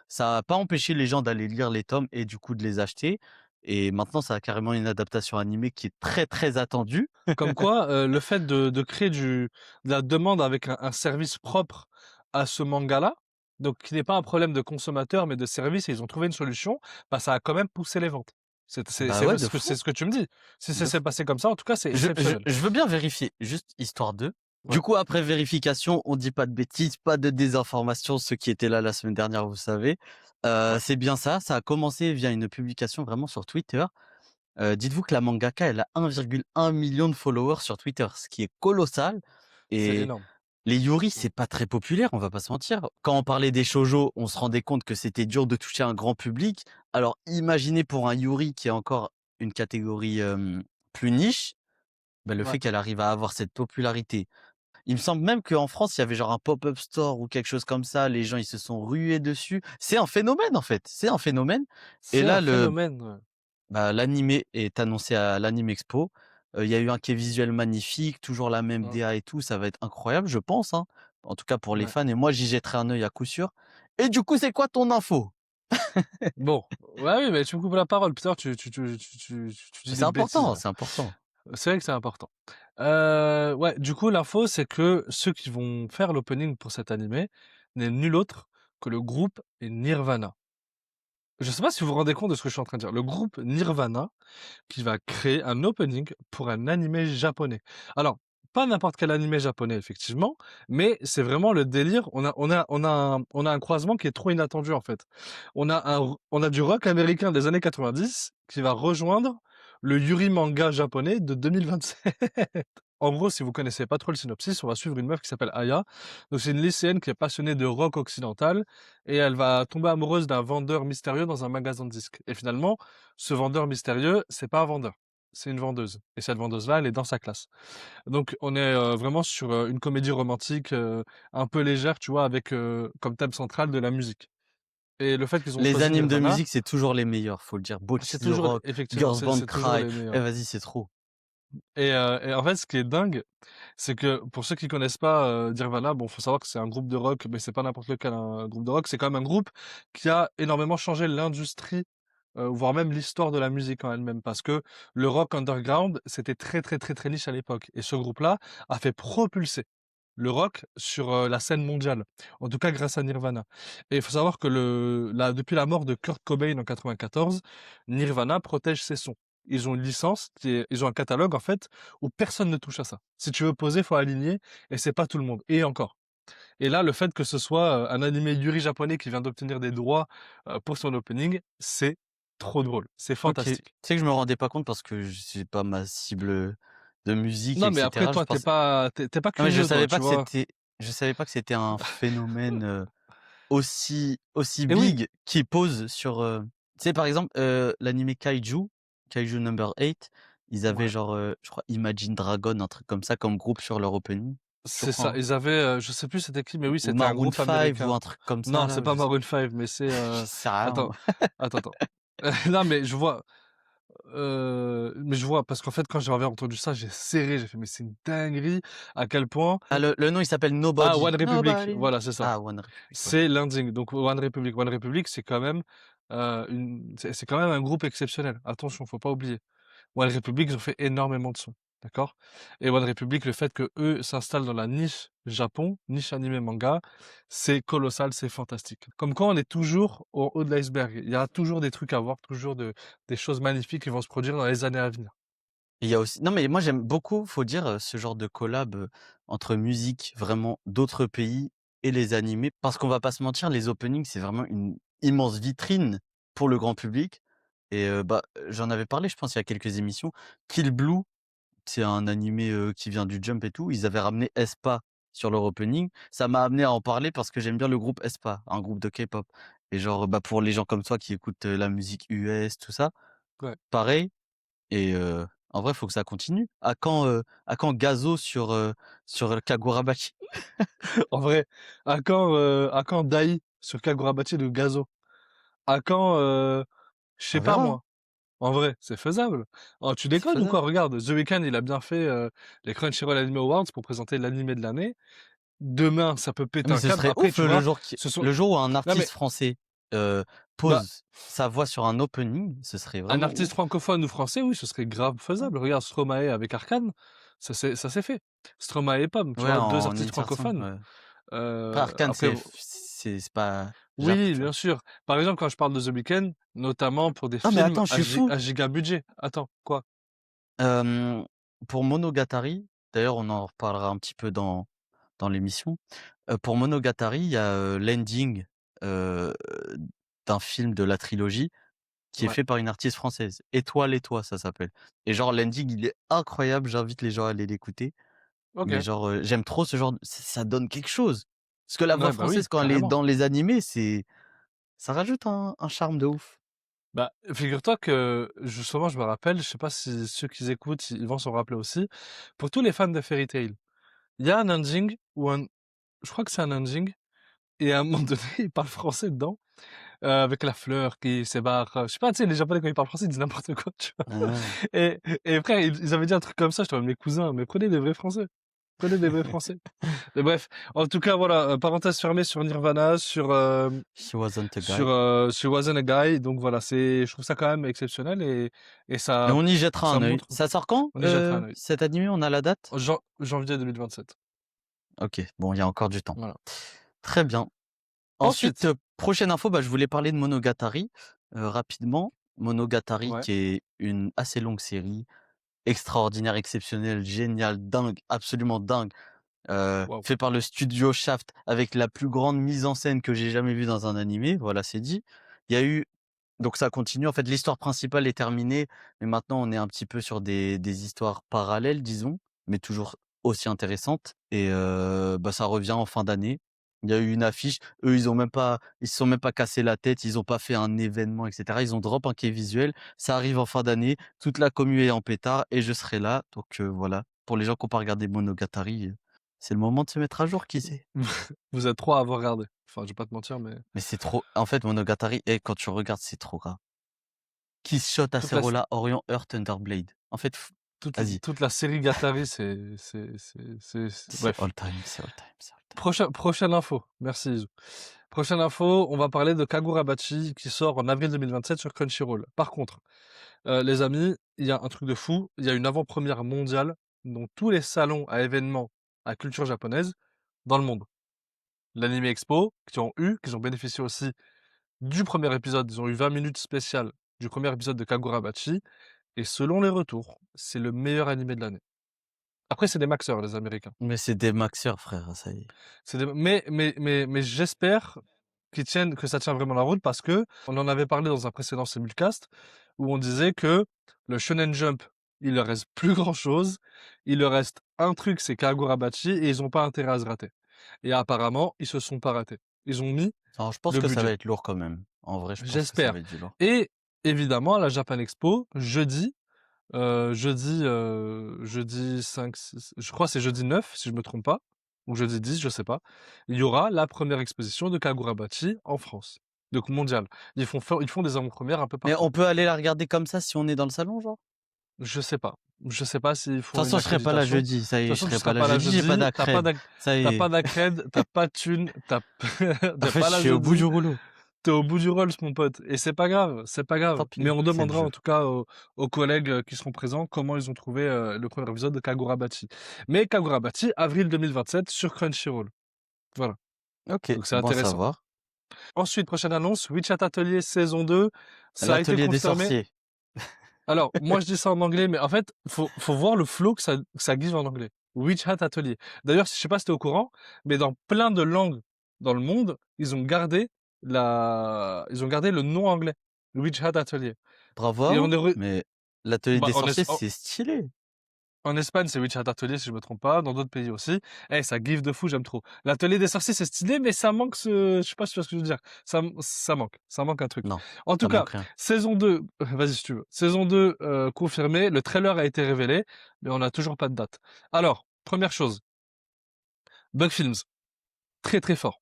Speaker 2: ça a pas empêché les gens d'aller lire les tomes et du coup de les acheter et maintenant ça a carrément une adaptation animée qui est très, très attendue.
Speaker 1: Comme quoi, le fait de créer de la demande avec un service propre à ce manga-là, donc qui n'est pas un problème de consommateur, mais de service, et ils ont trouvé une solution, bah, ça a quand même poussé les ventes.
Speaker 2: Bah ouais,
Speaker 1: C'est ce que tu me dis. Si ça
Speaker 2: de
Speaker 1: s'est
Speaker 2: fou.
Speaker 1: passé comme ça, en tout cas, c'est
Speaker 2: Je je
Speaker 1: exceptionnel.
Speaker 2: je veux bien vérifier, juste histoire de. Du
Speaker 1: Ouais,
Speaker 2: coup, après vérification, on dit pas de bêtises, pas de désinformation. Ceux qui étaient là la semaine dernière, vous savez.
Speaker 1: ouais.
Speaker 2: C'est bien ça, ça a commencé via une publication vraiment sur Twitter. Dites-vous que la mangaka, elle a 1,1 million de followers sur Twitter, ce qui est colossal
Speaker 1: C'est
Speaker 2: et
Speaker 1: énorme.
Speaker 2: les yuri,
Speaker 1: Mmh.
Speaker 2: c'est pas très populaire, on va pas se mentir. Quand on parlait des shoujo, on se rendait compte que c'était dur de toucher un grand public. Alors imaginez pour un yuri qui est encore une catégorie, plus niche, bah, le
Speaker 1: Ouais.
Speaker 2: fait qu'elle arrive à avoir cette popularité. Il me semble même qu'en France, il y avait genre un pop-up store ou quelque chose comme ça, les gens ils se sont rués dessus. C'est un phénomène en fait, c'est un phénomène et
Speaker 1: C'est un
Speaker 2: là
Speaker 1: phénomène, ouais.
Speaker 2: l'animé est annoncé à l'Anime Expo. Il y a eu un quai visuel magnifique, toujours la même
Speaker 1: Mmh.
Speaker 2: DA et tout, ça va être incroyable je pense, hein. En tout cas pour les
Speaker 1: Ouais.
Speaker 2: fans et moi j'y jetterai un œil à coup sûr. Et du coup, c'est quoi ton info?
Speaker 1: Bon, ouais, oui, mais tu me coupes la parole. Putain, tu dis
Speaker 2: C'est
Speaker 1: des bêtises,
Speaker 2: important,
Speaker 1: là.
Speaker 2: c'est important.
Speaker 1: C'est vrai que c'est important. Ouais, du coup, l'info, c'est que ceux qui vont faire l'opening pour cet animé n'est nul autre que le groupe Nirvana. Je sais pas si vous vous rendez compte de ce que je suis en train de dire. Le groupe Nirvana qui va créer un opening pour un animé japonais. Alors, pas n'importe quel animé japonais, effectivement, mais c'est vraiment le délire. On a un croisement qui est trop inattendu, en fait. On a du rock américain des années 90 qui va rejoindre le Yuri manga japonais de 2027. En gros, si vous connaissez pas trop le synopsis, on va suivre une meuf qui s'appelle Aya. Donc c'est une lycéenne qui est passionnée de rock occidental et elle va tomber amoureuse d'un vendeur mystérieux dans un magasin de disques. Et finalement, ce vendeur mystérieux, c'est pas un vendeur, c'est une vendeuse. Et cette vendeuse-là, elle est dans sa classe. Donc on est vraiment sur une comédie romantique un peu légère, tu vois, avec comme thème central de la musique. Et le fait qu'ils ont
Speaker 2: Les
Speaker 1: choisi
Speaker 2: animes de
Speaker 1: Nirvana,
Speaker 2: musique, c'est toujours les meilleurs, faut le dire.
Speaker 1: c'est
Speaker 2: Bocchi the
Speaker 1: toujours
Speaker 2: Rock,
Speaker 1: effectivement,
Speaker 2: Girls
Speaker 1: c'est
Speaker 2: Don't
Speaker 1: c'est toujours
Speaker 2: Cry.
Speaker 1: les
Speaker 2: Eh,
Speaker 1: meilleurs.
Speaker 2: vas-y, c'est trop.
Speaker 1: Et en fait, ce qui est dingue, c'est que pour ceux qui connaissent pas Nirvana, bon, faut savoir que c'est un groupe de rock, mais c'est pas n'importe lequel un groupe de rock. C'est quand même un groupe qui a énormément changé l'industrie, voire même l'histoire de la musique en elle-même, parce que le rock underground, c'était très très très très niche à l'époque. Et ce groupe-là a fait propulser le rock sur la scène mondiale, en tout cas grâce à Nirvana. Et il faut savoir que depuis la mort de Kurt Cobain en 94, Nirvana protège ses sons. Ils ont une licence, ils ont un catalogue en fait où personne ne touche à ça. Si tu veux poser, faut aligner, et c'est pas tout le monde. Et encore. Et là, le fait que ce soit un animé Yuri japonais qui vient d'obtenir des droits pour son opening, c'est trop drôle, c'est
Speaker 2: OK. Tu
Speaker 1: fantastique.
Speaker 2: sais que je me rendais pas compte parce que c'est pas ma cible, de musique
Speaker 1: Non,
Speaker 2: et
Speaker 1: mais après
Speaker 2: cetera. Je
Speaker 1: toi,
Speaker 2: pensais
Speaker 1: t'es pas
Speaker 2: non, mais
Speaker 1: curieux toi, tu vois.
Speaker 2: je savais pas que c'était un phénomène, aussi
Speaker 1: Et oui,
Speaker 2: big qui pose sur, tu sais, par exemple, l'animé Kaiju Number 8, ils avaient
Speaker 1: ouais.
Speaker 2: genre, je crois Imagine Dragon, un truc comme ça, comme groupe sur leur opening, je
Speaker 1: C'est
Speaker 2: crois,
Speaker 1: ça.
Speaker 2: hein.
Speaker 1: Ils avaient, je sais plus c'était qui, mais oui,
Speaker 2: Ou
Speaker 1: c'était un
Speaker 2: Maroon
Speaker 1: groupe
Speaker 2: 5 ou
Speaker 1: américain.
Speaker 2: un truc comme ça
Speaker 1: Non, c'est
Speaker 2: là,
Speaker 1: pas
Speaker 2: je sais
Speaker 1: Maroon 5, mais c'est,
Speaker 2: j'en sais rien
Speaker 1: attends,
Speaker 2: moi.
Speaker 1: attends. Non, mais je vois, parce qu'en fait, quand j'avais entendu ça, j'ai serré, j'ai fait: «Mais c'est une dinguerie à quel point».
Speaker 2: Ah, le nom il s'appelle
Speaker 1: Ah,
Speaker 2: Nobody.
Speaker 1: One Republic,
Speaker 2: Nobody.
Speaker 1: voilà, c'est ça.
Speaker 2: Ah, One Republic, ouais.
Speaker 1: C'est l'Ending, donc One Republic. One Republic, c'est quand même, c'est quand même un groupe exceptionnel. Attention, faut pas oublier. One Republic, ils ont fait énormément de sons, d'accord? Et One Republic, le fait que eux s'installent dans la niche Japon, niche animé manga, c'est colossal, c'est fantastique. Comme quoi, on est toujours au haut de l'iceberg. Il y a toujours des trucs à voir, toujours des choses magnifiques qui vont se produire dans les années à venir.
Speaker 2: Il y a aussi non, mais moi j'aime beaucoup, faut dire, ce genre de collab, entre musique vraiment d'autres pays et les animés. Parce qu'on va pas se mentir, les openings, c'est vraiment une immense vitrine pour le grand public et bah, j'en avais parlé, je pense, il y a quelques émissions. Kill Blue, c'est un animé, qui vient du Jump et tout. Ils avaient ramené aespa sur leur opening. Ça m'a amené à en parler parce que j'aime bien le groupe aespa, un groupe de K-pop et genre, bah, pour les gens comme toi qui écoutent, la musique US, tout ça,
Speaker 1: Ouais.
Speaker 2: pareil et en vrai, faut que ça continue. À quand Gazo sur Kagurabachi?
Speaker 1: En vrai, à quand Dai sur Kagurabachi de Gazo? À quand, je sais
Speaker 2: On
Speaker 1: pas
Speaker 2: verra, hein,
Speaker 1: moi. En vrai, c'est faisable. Oh, tu
Speaker 2: c'est
Speaker 1: déconnes ou
Speaker 2: faisable.
Speaker 1: quoi? Regarde, The Weeknd, il a bien fait les Crunchyroll Anime Awards pour présenter l'animé de l'année. Demain, ça peut péter
Speaker 2: Mais
Speaker 1: un
Speaker 2: ce
Speaker 1: câble.
Speaker 2: serait
Speaker 1: Après,
Speaker 2: ouf,
Speaker 1: tu vois, ce sont.
Speaker 2: le jour où un
Speaker 1: Non mais,
Speaker 2: artiste français,
Speaker 1: bah,
Speaker 2: pose sa voix sur un opening, ce serait
Speaker 1: un
Speaker 2: vraiment
Speaker 1: artiste
Speaker 2: ouf.
Speaker 1: francophone ou français, oui, ce serait grave
Speaker 2: Ouais.
Speaker 1: faisable. Regarde Stromae avec Arcane, ça s'est fait. Stromae et Pomme, tu
Speaker 2: Ouais,
Speaker 1: vois, 2
Speaker 2: en
Speaker 1: artistes
Speaker 2: insert song,
Speaker 1: francophones.
Speaker 2: ouais. Après Arcane,
Speaker 1: Après,
Speaker 2: c'est pas Jap,
Speaker 1: oui,
Speaker 2: tu vois?
Speaker 1: bien sûr. Par exemple, quand je parle de The Weeknd, notamment pour des
Speaker 2: Ah mais
Speaker 1: films
Speaker 2: attends, je suis fou!
Speaker 1: à giga budget. Attends, quoi?
Speaker 2: Hem, pour Monogatari, d'ailleurs on en reparlera un petit peu dans l'émission. Pour Monogatari, il y a, l'ending, heu, d'un film de la trilogie qui est
Speaker 1: Ouais,
Speaker 2: fait par une artiste française. Étoile et toi, ça s'appelle et genre l'ending, il est incroyable, j'invite les gens à aller l'écouter. Mais
Speaker 1: OK.
Speaker 2: genre, j'aime trop ce genre de ça donne quelque chose. Parce que la voix
Speaker 1: Ouais, bah oui,
Speaker 2: française quand elle est
Speaker 1: carrément.
Speaker 2: dans les animés, ça rajoute un charme de ouf.
Speaker 1: Bah, figure-toi que justement, je me rappelle, je sais pas si ceux qui écoutent, ils vont s'en rappeler aussi. Pour tous les fans de Fairy Tail, il y a un ending ou un, je crois que c'est un ending, et à un moment donné, il parle français dedans, avec la fleur qui s'ébarre. Je sais pas, tu sais, les Japonais quand ils parlent français, ils disent n'importe quoi, tu vois.
Speaker 2: Ah.
Speaker 1: Et frère, ils avaient dit un truc comme ça. Je te mes cousins, mais prenez des vrais Français. Prenez des vrais Français. Mais bref, en tout cas, voilà, parenthèse fermée sur Nirvana,
Speaker 2: She wasn't a
Speaker 1: sur,
Speaker 2: guy.
Speaker 1: sur Wasn't a Guy. Donc voilà, je trouve ça quand même exceptionnel et
Speaker 2: Et
Speaker 1: ça,
Speaker 2: on y jettera
Speaker 1: ça
Speaker 2: un œil.
Speaker 1: montre,
Speaker 2: Ça sort quand,
Speaker 1: on y jettera un œil.
Speaker 2: cet animé? On a la date?
Speaker 1: Janvier 2027.
Speaker 2: OK, bon, il y a encore du temps.
Speaker 1: Voilà.
Speaker 2: Très bien. Ensuite,
Speaker 1: Ensuite,
Speaker 2: prochaine info, bah, je voulais parler de Monogatari, rapidement. Monogatari
Speaker 1: ouais,
Speaker 2: qui est une assez longue série, extraordinaire, exceptionnelle, géniale, dingue, absolument dingue,
Speaker 1: waouh.
Speaker 2: fait par le studio Shaft avec la plus grande mise en scène que j'ai jamais vue dans un animé, voilà, c'est dit. Il y a eu Donc ça continue. En fait, l'histoire principale est terminée, mais maintenant on est un petit peu sur des histoires parallèles, disons, mais toujours aussi intéressantes. Et bah, ça revient en fin d'année. Il y a eu une affiche. Eux, ils se sont même pas cassés la tête. Ils ont pas fait un événement, etc. Ils ont drop un quai visuel. Ça arrive en fin d'année. Toute la commu est en pétard et je serai là. Donc voilà. Pour les gens qui n'ont pas regardé Monogatari, c'est le moment de se mettre à jour, qui sait.
Speaker 1: Vous êtes trois à avoir regardé. Enfin, je vais pas te mentir, mais
Speaker 2: Mais c'est trop. En fait, Monogatari, et quand tu regardes, c'est trop grave. Kiss Shot,
Speaker 1: toute la,
Speaker 2: Acerola, Orion, Heart, Thunderblade. En fait, vas-y,
Speaker 1: toute la série Gatari,
Speaker 2: c'est
Speaker 1: bref.
Speaker 2: all time, c'est all time, c'est all time.
Speaker 1: Prochaine info. Merci, Izu. Prochaine info, on va parler de Kagurabachi qui sort en avril 2027 sur Crunchyroll. Par contre, les amis, il y a un truc de fou. Il y a une avant-première mondiale dans tous les salons à événements à culture japonaise dans le monde. L'Anime Expo, qu'ils ont bénéficié aussi du premier épisode. Ils ont eu 20 minutes spéciales du premier épisode de Kagurabachi. Et selon les retours, c'est le meilleur animé de l'année. Après, c'est des maxeurs, les Américains.
Speaker 2: Mais c'est des maxeurs, frère, ça y est.
Speaker 1: Mais j'espère que ça tient vraiment la route parce que on en avait parlé dans un précédent simulcast où on disait que le Shonen Jump, il leur reste plus grand chose. Il leur reste un truc, c'est Kagurabachi et ils ont pas intérêt à se rater. Et apparemment, ils se sont pas ratés. Ils ont mis
Speaker 2: Alors, je pense
Speaker 1: le
Speaker 2: que ça
Speaker 1: budget.
Speaker 2: va être lourd quand même. En vrai, je pense que ça
Speaker 1: J'espère.
Speaker 2: va être du lourd.
Speaker 1: Et évidemment, à la Japan Expo, jeudi 5, je crois que c'est jeudi 9, si je me trompe pas, ou jeudi 10, je sais pas. Il y aura la première exposition de Kagurabachi en France, donc mondiale. Ils font des avant-premières un peu
Speaker 2: Mais
Speaker 1: partout.
Speaker 2: on peut aller la regarder comme ça si on est dans le salon, genre?
Speaker 1: Je sais pas. Je sais pas s'ils
Speaker 2: De toute
Speaker 1: font une
Speaker 2: façon, je serai pas là
Speaker 1: accréditation. De
Speaker 2: jeudi. Ça y
Speaker 1: toute
Speaker 2: est, je
Speaker 1: façon, tu
Speaker 2: serai pas
Speaker 1: seras
Speaker 2: là
Speaker 1: pas là
Speaker 2: jeudi. J'ai pas
Speaker 1: jeudi,
Speaker 2: d'accred. Ça y
Speaker 1: t'as pas
Speaker 2: est.
Speaker 1: d'accred, t'as pas de thune,
Speaker 2: En
Speaker 1: t'es
Speaker 2: fait,
Speaker 1: pas
Speaker 2: je
Speaker 1: là
Speaker 2: suis au bout du
Speaker 1: jeudi.
Speaker 2: rouleau.
Speaker 1: T'es au bout du Rolls, mon pote. Et c'est pas grave, c'est pas grave.
Speaker 2: Tant
Speaker 1: Mais
Speaker 2: pis,
Speaker 1: on
Speaker 2: c'est le
Speaker 1: demandera
Speaker 2: jeu.
Speaker 1: en tout cas aux collègues qui seront présents comment ils ont trouvé le premier épisode de Kagurabachi. Mais Kagurabachi, avril 2027 sur Crunchyroll. Voilà.
Speaker 2: Ok,
Speaker 1: Donc c'est
Speaker 2: bon à
Speaker 1: intéressant.
Speaker 2: savoir.
Speaker 1: Ensuite, prochaine annonce, Witchat Atelier saison 2. Ça a été
Speaker 2: L'atelier des
Speaker 1: confirmé.
Speaker 2: sorciers.
Speaker 1: Alors, moi je dis ça en anglais, mais en fait, faut voir le flow que ça guise en anglais. Witchat Atelier. D'ailleurs, je sais pas si t'es au courant, mais dans plein de langues dans le monde, ils ont gardé le nom anglais. Witchat Atelier.
Speaker 2: Bravo à
Speaker 1: Et on
Speaker 2: vous.
Speaker 1: est
Speaker 2: Mais l'atelier
Speaker 1: bah,
Speaker 2: des sorciers, c'est stylé.
Speaker 1: en Espagne, c'est Witchat Atelier, si je me trompe pas. Dans d'autres pays aussi. Eh, ça give de fou, j'aime trop. L'atelier des sorciers, c'est stylé, mais ça manque je sais pas si tu vois ce que je veux dire. Ça manque. Ça manque un truc.
Speaker 2: Non,
Speaker 1: En tout
Speaker 2: ça
Speaker 1: cas,
Speaker 2: manque rien.
Speaker 1: saison 2, vas-y si tu veux. Saison 2, confirmée. Le trailer a été révélé, mais on n'a toujours pas de date. Alors, première chose. Bug Films. Très très fort.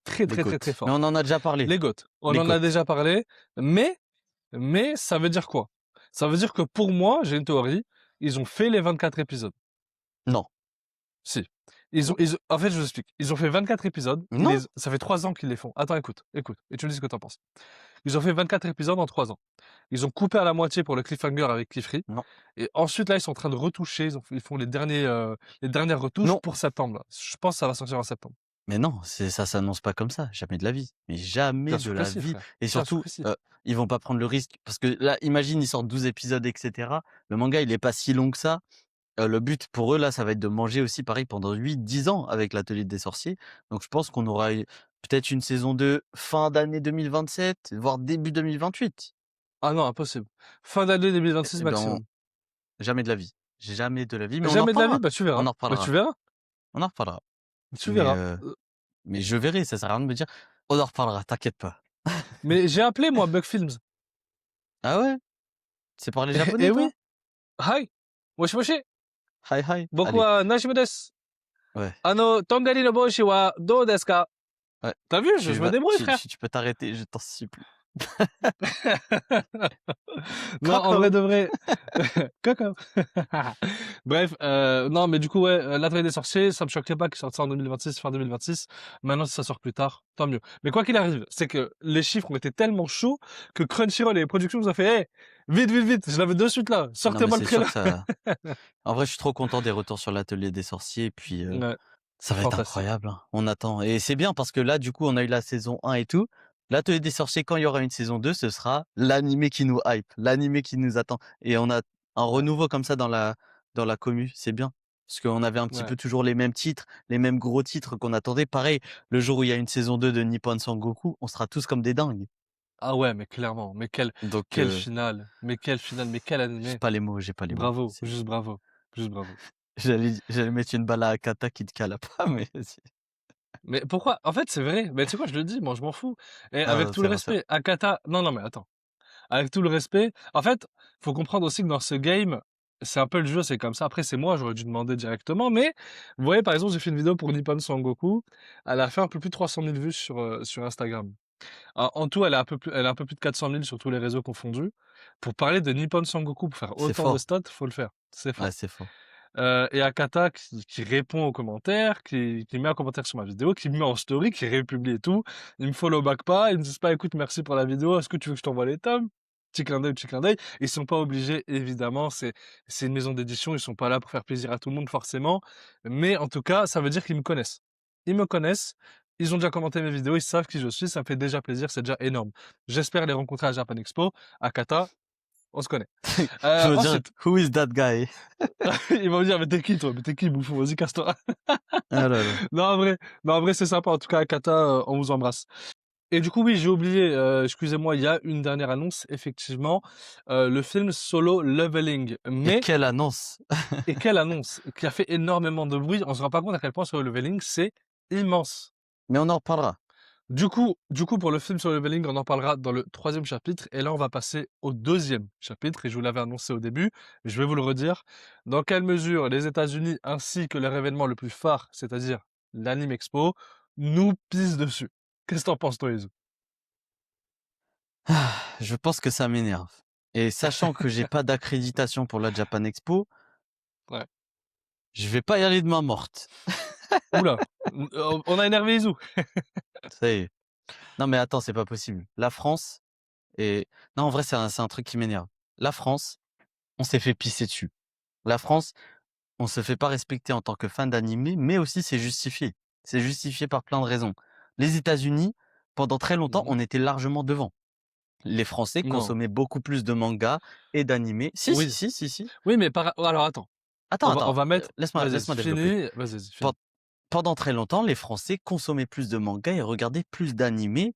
Speaker 1: Très
Speaker 2: Les
Speaker 1: très très très
Speaker 2: côtes. Mais
Speaker 1: fort.
Speaker 2: on en a déjà parlé.
Speaker 1: Les GOAT. On
Speaker 2: Les
Speaker 1: en a
Speaker 2: côtes.
Speaker 1: déjà parlé, mais ça veut dire quoi? Ça veut dire que pour moi, j'ai une théorie. Ils ont fait les 24 épisodes.
Speaker 2: Non.
Speaker 1: Si. En fait, je vous explique. Ils ont fait 24 épisodes.
Speaker 2: Non.
Speaker 1: Ça fait 3 ans qu'ils les font. Attends, écoute. Et tu me dis ce que t'en penses. Ils ont fait 24 épisodes en 3 ans. Ils ont coupé à la moitié pour le cliffhanger avec Cliffrey.
Speaker 2: Non.
Speaker 1: Et ensuite, là, ils sont en train de retoucher. Ils font les dernières retouches
Speaker 2: Non.
Speaker 1: pour septembre, là. Je pense que ça va sortir en septembre.
Speaker 2: Mais non, ça s'annonce pas comme ça. Jamais de la vie. Mais jamais
Speaker 1: Bien
Speaker 2: de
Speaker 1: sûr que
Speaker 2: la
Speaker 1: si,
Speaker 2: vie.
Speaker 1: frère.
Speaker 2: Et
Speaker 1: Bien sûr
Speaker 2: surtout,
Speaker 1: que si.
Speaker 2: ils vont pas prendre le risque. Parce que là, imagine, ils sortent 12 épisodes, etc. Le manga, il est pas si long que ça. Le but pour eux, là, ça va être de manger aussi pareil pendant 8-10 ans avec l'atelier des sorciers. Donc je pense qu'on aura peut-être une saison 2 fin d'année 2027, voire début 2028.
Speaker 1: Ah non, impossible. Fin d'année 2026
Speaker 2: Eh ben,
Speaker 1: maximum.
Speaker 2: jamais de la vie. Jamais de la vie, mais on en
Speaker 1: Jamais de la vie?
Speaker 2: reparlera.
Speaker 1: Bah, tu
Speaker 2: On
Speaker 1: verras.
Speaker 2: en
Speaker 1: Bah,
Speaker 2: reparlera.
Speaker 1: tu verras.
Speaker 2: On en reparlera.
Speaker 1: Tu
Speaker 2: Mais,
Speaker 1: verras.
Speaker 2: mais je verrai, ça sert à rien de me dire, on en reparlera, t'inquiète pas.
Speaker 1: Mais j'ai appelé, moi, Bug Films.
Speaker 2: Ah ouais? C'est parler
Speaker 1: Eh
Speaker 2: japonais, toi?
Speaker 1: oui. Hi. Moshi moshi.
Speaker 2: Hi hi.
Speaker 1: Boku
Speaker 2: Allez,
Speaker 1: wa Najime desu.
Speaker 2: ouais,
Speaker 1: Tongari no boshi wa dou desu ka?
Speaker 2: ouais.
Speaker 1: T'as vu, je me débrouille, frère.
Speaker 2: Tu peux t'arrêter, je t'en supplie.
Speaker 1: Non, en
Speaker 2: Coco.
Speaker 1: vrai de vrai. Coco. Bref, non, mais du coup, ouais, l'Atelier des sorciers, ça me choquerait pas qu'il sorte ça en 2026, fin 2026. Maintenant, si ça sort plus tard, tant mieux. Mais quoi qu'il arrive, c'est que les chiffres ont été tellement chauds que Crunchyroll et les productions nous ont fait, hey, vite, vite, vite, je l'avais de suite là,
Speaker 2: Non, mais
Speaker 1: sortez-moi le
Speaker 2: c'est sûr
Speaker 1: trailer.
Speaker 2: que ça. En vrai, je suis trop content des retours sur l'atelier des sorciers, et puis
Speaker 1: Ouais,
Speaker 2: ça va être
Speaker 1: fantastique.
Speaker 2: incroyable, hein. On attend. Et c'est bien parce que là, du coup, on a eu la saison 1 et tout. L'atelier des sorciers, quand il y aura une saison 2, ce sera l'animé qui nous hype, l'animé qui nous attend. Et on a un renouveau comme ça dans la commu, c'est bien. Parce qu'on avait un petit
Speaker 1: Ouais.
Speaker 2: peu toujours les mêmes titres, les mêmes gros titres qu'on attendait. Pareil, le jour où il y a une saison 2 de Nippon Sangoku, on sera tous comme des dingues.
Speaker 1: Ah ouais, mais clairement, mais
Speaker 2: Donc,
Speaker 1: quelle finale, mais quel
Speaker 2: j'ai
Speaker 1: animé.
Speaker 2: pas les mots, j'ai pas les mots.
Speaker 1: Bravo,
Speaker 2: C'est
Speaker 1: juste bravo, juste bravo.
Speaker 2: j'allais mettre une balle à Akata qui te cala pas, mais vas-y.
Speaker 1: Mais pourquoi? En fait, c'est vrai. Mais tu sais quoi, je le dis, moi, je m'en fous. Et avec
Speaker 2: Non,
Speaker 1: tout le
Speaker 2: c'est vrai.
Speaker 1: respect, Akata, non, non, mais attends. Avec tout le respect, en fait, faut comprendre aussi que dans ce game, c'est un peu le jeu, c'est comme ça. Après, c'est moi, j'aurais dû demander directement. Mais vous voyez, par exemple, j'ai fait une vidéo pour Nippon Sangoku. Elle a fait un peu plus de 300 000 vues sur Instagram. En tout, elle a un peu plus de 400 000 sur tous les réseaux confondus. Pour parler de Nippon Sangoku, pour faire
Speaker 2: C'est
Speaker 1: autant de
Speaker 2: fort.
Speaker 1: stats, faut le faire. C'est
Speaker 2: Ouais,
Speaker 1: fort.
Speaker 2: c'est fort.
Speaker 1: Et Akata qui répond aux commentaires, qui met un commentaire sur ma vidéo, qui me met en story, qui republie et tout. Ils me follow back pas, ils me disent pas écoute merci pour la vidéo, est-ce que tu veux que je t'envoie les tomes? Petit clin d'œil, petit clin d'œil. Ils sont pas obligés, évidemment, c'est une maison d'édition, ils sont pas là pour faire plaisir à tout le monde forcément. Mais en tout cas, ça veut dire qu'ils me connaissent. Ils me connaissent, ils ont déjà commenté mes vidéos, ils savent qui je suis, ça me fait déjà plaisir, c'est déjà énorme. J'espère les rencontrer à Japan Expo. Akata, on se connaît.
Speaker 2: Je veux dire:
Speaker 1: Ensuite,
Speaker 2: «Who is that guy?»
Speaker 1: ils vont me dire mais t'es qui toi? Mais t'es qui bouffon? Vas-y casse-toi.
Speaker 2: Ah là là.
Speaker 1: Non, en vrai, c'est sympa. En tout cas, Akata, on vous embrasse. Et du coup, oui, j'ai oublié, excusez-moi, il y a une dernière annonce, effectivement, le film Solo Leveling.
Speaker 2: Et
Speaker 1: Mais,
Speaker 2: quelle annonce!
Speaker 1: et quelle annonce, qui a fait énormément de bruit. On se rend pas compte à quel point Solo Leveling, c'est immense.
Speaker 2: Mais on en reparlera.
Speaker 1: Du coup, pour le film Solo Leveling, on en parlera dans le troisième chapitre. Et là, on va passer au deuxième chapitre. Et je vous l'avais annoncé au début. Je vais vous le redire. Dans quelle mesure les États-Unis, ainsi que leur événement le plus phare, c'est-à-dire l'Anime Expo, nous pissent dessus. Qu'est-ce que t'en penses, toi, Izu?
Speaker 2: Ah, je pense que ça m'énerve et sachant que j'ai pas d'accréditation pour la Japan Expo,
Speaker 1: Ouais.
Speaker 2: je vais pas y aller de main morte.
Speaker 1: Oula, on a énervé Izu.
Speaker 2: Ça y est. Non mais attends, c'est pas possible. La France et non, en vrai, c'est un truc qui m'énerve. La France, on s'est fait pisser dessus. La France, on se fait pas respecter en tant que fan d'animé, mais aussi c'est justifié. C'est justifié par plein de raisons. Les États-Unis, pendant très longtemps,
Speaker 1: Mhm.
Speaker 2: on était largement devant. Les Français
Speaker 1: Non.
Speaker 2: consommaient beaucoup plus de mangas et d'animés. Si, si,
Speaker 1: Oui.
Speaker 2: si, si, si.
Speaker 1: Oui, mais alors attends.
Speaker 2: Attends,
Speaker 1: On
Speaker 2: attends,
Speaker 1: va mettre.
Speaker 2: laisse-moi
Speaker 1: Vas-y,
Speaker 2: laisse-moi développer.
Speaker 1: vas-y,
Speaker 2: Pen
Speaker 1: fini.
Speaker 2: pendant très longtemps, les Français consommaient plus de mangas et regardaient plus d'animés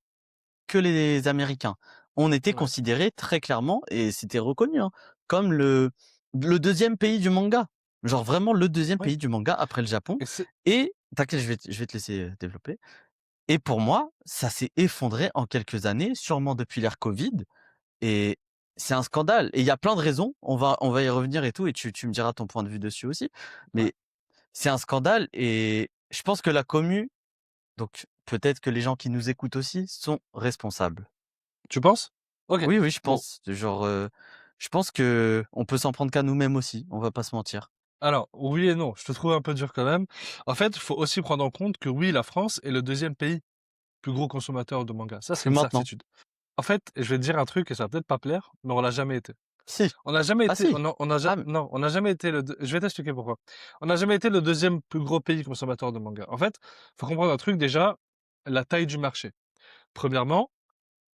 Speaker 2: que les Américains. On était
Speaker 1: Ouais.
Speaker 2: considérés très clairement, et c'était reconnu, hein, comme le 2e pays du manga. Genre vraiment le 2e
Speaker 1: Ouais.
Speaker 2: pays du manga après le Japon.
Speaker 1: Et c'est.
Speaker 2: Et t'inquiète, je vais te laisser, développer. Et pour moi, ça s'est effondré en quelques années, sûrement depuis l'ère Covid, et c'est un scandale. Et il y a plein de raisons, on va y revenir et tout, et tu me diras ton point de vue dessus aussi.
Speaker 1: Ouais.
Speaker 2: Mais c'est un scandale et je pense que la commu, donc peut-être que les gens qui nous écoutent aussi, sont responsables.
Speaker 1: Tu penses? Ok.
Speaker 2: Oui, oui, je
Speaker 1: Bon.
Speaker 2: pense. Genre, je pense qu'on peut s'en prendre qu'à nous-mêmes aussi, on va pas se mentir.
Speaker 1: Alors, oui et non. Je te trouve un peu dur quand même. En fait, il faut aussi prendre en compte que oui, la France est le deuxième pays plus gros consommateur de manga. Ça, c'est
Speaker 2: Plus
Speaker 1: une
Speaker 2: maintenant.
Speaker 1: certitude. En fait, je vais te dire un truc et ça va peut-être pas plaire, mais on l'a jamais été.
Speaker 2: Si.
Speaker 1: On n'a jamais
Speaker 2: Ah
Speaker 1: été,
Speaker 2: si. Ah,
Speaker 1: non, on n'a jamais été je vais t'expliquer pourquoi. On n'a jamais été le deuxième plus gros pays consommateur de manga. En fait, faut comprendre un truc déjà, la taille du marché. Premièrement,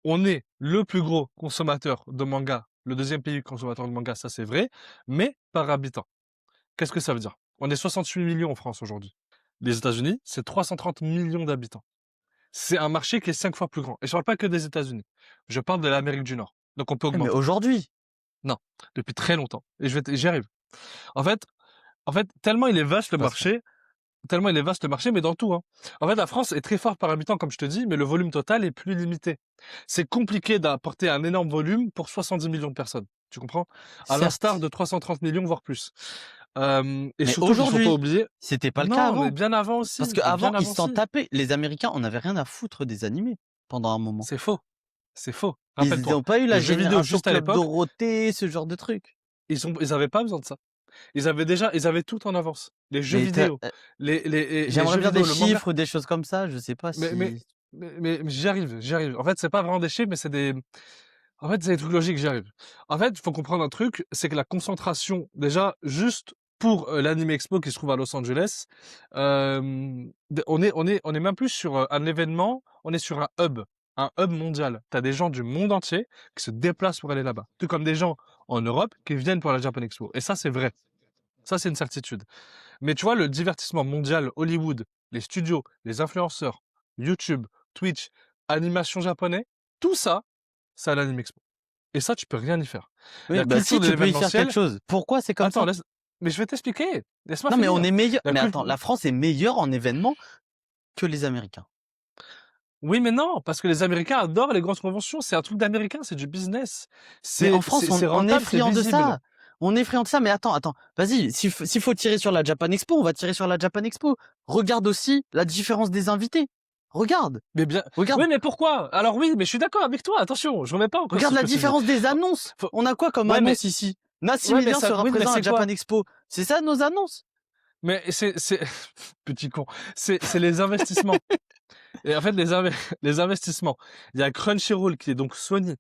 Speaker 1: on est le plus gros consommateur de manga, le deuxième pays consommateur de manga, ça c'est vrai, mais par habitant. Qu'est-ce que ça veut dire? On est 68 millions en France aujourd'hui. Les États-Unis, c'est 330 millions d'habitants. C'est un marché qui est 5 fois plus grand. Et je parle pas que des États-Unis. Je parle de l'Amérique du Nord. Donc on peut
Speaker 2: mais
Speaker 1: augmenter.
Speaker 2: aujourd'hui,
Speaker 1: Non, depuis très longtemps. Et j'y arrive. En fait, tellement il est vaste le
Speaker 2: passeront.
Speaker 1: marché, mais dans tout, hein. En fait, la France est très forte par habitant, comme je te dis, mais le volume total est plus limité. C'est compliqué d'apporter un énorme volume pour 70 millions de personnes. Tu comprends? À l'instar
Speaker 2: Certes,
Speaker 1: de 330 millions, voire plus. Et
Speaker 2: mais
Speaker 1: surtout qu'il faut pas
Speaker 2: aujourd'hui,
Speaker 1: oublier.
Speaker 2: c'était pas le cas
Speaker 1: Non, mais
Speaker 2: avant.
Speaker 1: bien avant
Speaker 2: Parce
Speaker 1: aussi. Mais
Speaker 2: qu'avant,
Speaker 1: bien
Speaker 2: ils
Speaker 1: avant
Speaker 2: s'en
Speaker 1: aussi.
Speaker 2: tapaient. Les Américains, on avait rien à foutre des animés pendant un moment.
Speaker 1: C'est faux. C'est faux.
Speaker 2: Ils
Speaker 1: Rappelle-toi.
Speaker 2: ont pas eu la
Speaker 1: Le jeu vidéo,
Speaker 2: génération
Speaker 1: juste à
Speaker 2: Club
Speaker 1: l'époque,
Speaker 2: Dorothée, ce genre de trucs.
Speaker 1: ils avaient pas besoin de ça. Ils avaient tout en avance. Les jeux
Speaker 2: Mais
Speaker 1: vidéo, les
Speaker 2: j'aimerais
Speaker 1: jeux
Speaker 2: bien des
Speaker 1: vidéo, le manga.
Speaker 2: chiffres, des choses comme ça, je sais pas
Speaker 1: Mais, mais,
Speaker 2: si
Speaker 1: mais j'y arrive, j'y arrive. En fait, c'est pas vraiment des chiffres, mais en fait, c'est des trucs logiques, j'y arrive. En fait, il faut comprendre un truc, c'est que la concentration, déjà, juste pour l'Anime Expo qui se trouve à Los Angeles, on est même plus sur un événement, on est sur un hub mondial. T'as des gens du monde entier qui se déplacent pour aller là-bas. Tout comme des gens en Europe qui viennent pour la Japan Expo. Et ça, c'est vrai. Ça, c'est une certitude. Mais tu vois, le divertissement mondial, Hollywood, les studios, les influenceurs, YouTube, Twitch, animation japonais, tout ça, c'est à l'Anime Expo. Et ça, tu peux rien y faire.
Speaker 2: Oui,
Speaker 1: La
Speaker 2: bah si,
Speaker 1: culture de
Speaker 2: tu peux y faire quelque
Speaker 1: l'événementiel.
Speaker 2: chose. Pourquoi c'est comme
Speaker 1: Attends,
Speaker 2: ça?
Speaker 1: laisse. Mais je vais t'expliquer. Laisse-moi
Speaker 2: Non, mais on
Speaker 1: finir.
Speaker 2: est meilleur.
Speaker 1: La
Speaker 2: Mais attends,
Speaker 1: culture.
Speaker 2: la France est meilleure en événements que les Américains.
Speaker 1: Oui, mais non, parce que les Américains adorent les grandes conventions. C'est un truc d'américain, c'est du business.
Speaker 2: Mais en
Speaker 1: C'est,
Speaker 2: France,
Speaker 1: c'est, c'est
Speaker 2: on est
Speaker 1: rentable, c'est
Speaker 2: friand de
Speaker 1: visible.
Speaker 2: ça. On est friand de ça, mais attends. Vas-y, s'il faut tirer sur la Japan Expo, on va tirer sur la Japan Expo. Regarde aussi la différence des invités. Regarde,
Speaker 1: Mais bien.
Speaker 2: regarde,
Speaker 1: Oui, mais pourquoi? Alors oui, mais je suis d'accord avec toi. Attention, je remets pas en cause
Speaker 2: regarde
Speaker 1: ce
Speaker 2: la
Speaker 1: que tu dis.
Speaker 2: différence des
Speaker 1: Oh,
Speaker 2: annonces.
Speaker 1: faut-
Speaker 2: On a quoi comme
Speaker 1: Ouais, mais
Speaker 2: annonce ici?
Speaker 1: ouais, mais
Speaker 2: Maximilien
Speaker 1: ça.
Speaker 2: sera
Speaker 1: Oui, mais
Speaker 2: présent à
Speaker 1: c'est
Speaker 2: Japan
Speaker 1: quoi?
Speaker 2: Expo. C'est ça nos annonces?
Speaker 1: Mais c'est petit con. C'est les investissements. Et en fait, les investissements. Il y a Crunchyroll qui est donc Sony.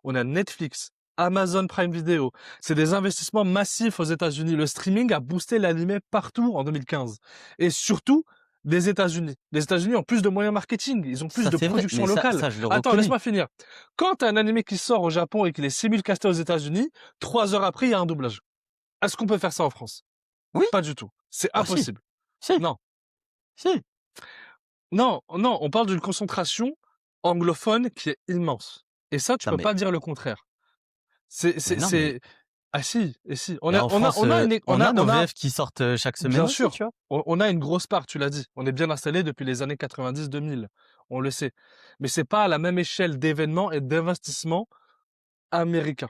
Speaker 1: On a Netflix, Amazon Prime Video. C'est des investissements massifs aux États-Unis. Le streaming a boosté l'anime partout en 2015. Et surtout, des États-Unis. Les États-Unis ont plus de moyens marketing. Ils ont plus
Speaker 2: Ça
Speaker 1: de
Speaker 2: c'est vrai,
Speaker 1: production
Speaker 2: mais ça,
Speaker 1: locale.
Speaker 2: ça je le
Speaker 1: Attends,
Speaker 2: reconnais.
Speaker 1: laisse-moi finir. Quand t'as un anime qui sort au Japon et qu'il est simulcasté aux États-Unis, 3 heures après, il y a un doublage. Est-ce qu'on peut faire ça en France?
Speaker 2: Oui,
Speaker 1: Pas du tout. C'est
Speaker 2: ah si,
Speaker 1: impossible.
Speaker 2: si,
Speaker 1: Non.
Speaker 2: si.
Speaker 1: Non, non, on parle d'une concentration anglophone qui est immense. Et ça, tu
Speaker 2: Non
Speaker 1: peux
Speaker 2: mais,
Speaker 1: pas dire le contraire. C'est,
Speaker 2: mais
Speaker 1: c'est,
Speaker 2: non mais,
Speaker 1: c'est, ah si, et si.
Speaker 2: mais en France, on a nos
Speaker 1: On a,
Speaker 2: VF qui sortent chaque semaine
Speaker 1: bien
Speaker 2: aussi,
Speaker 1: sûr,
Speaker 2: tu vois.
Speaker 1: on a une grosse part, tu l'as dit. On est bien installé depuis les années 90-2000. On le sait. Mais c'est pas à la même échelle d'événements et d'investissements américains.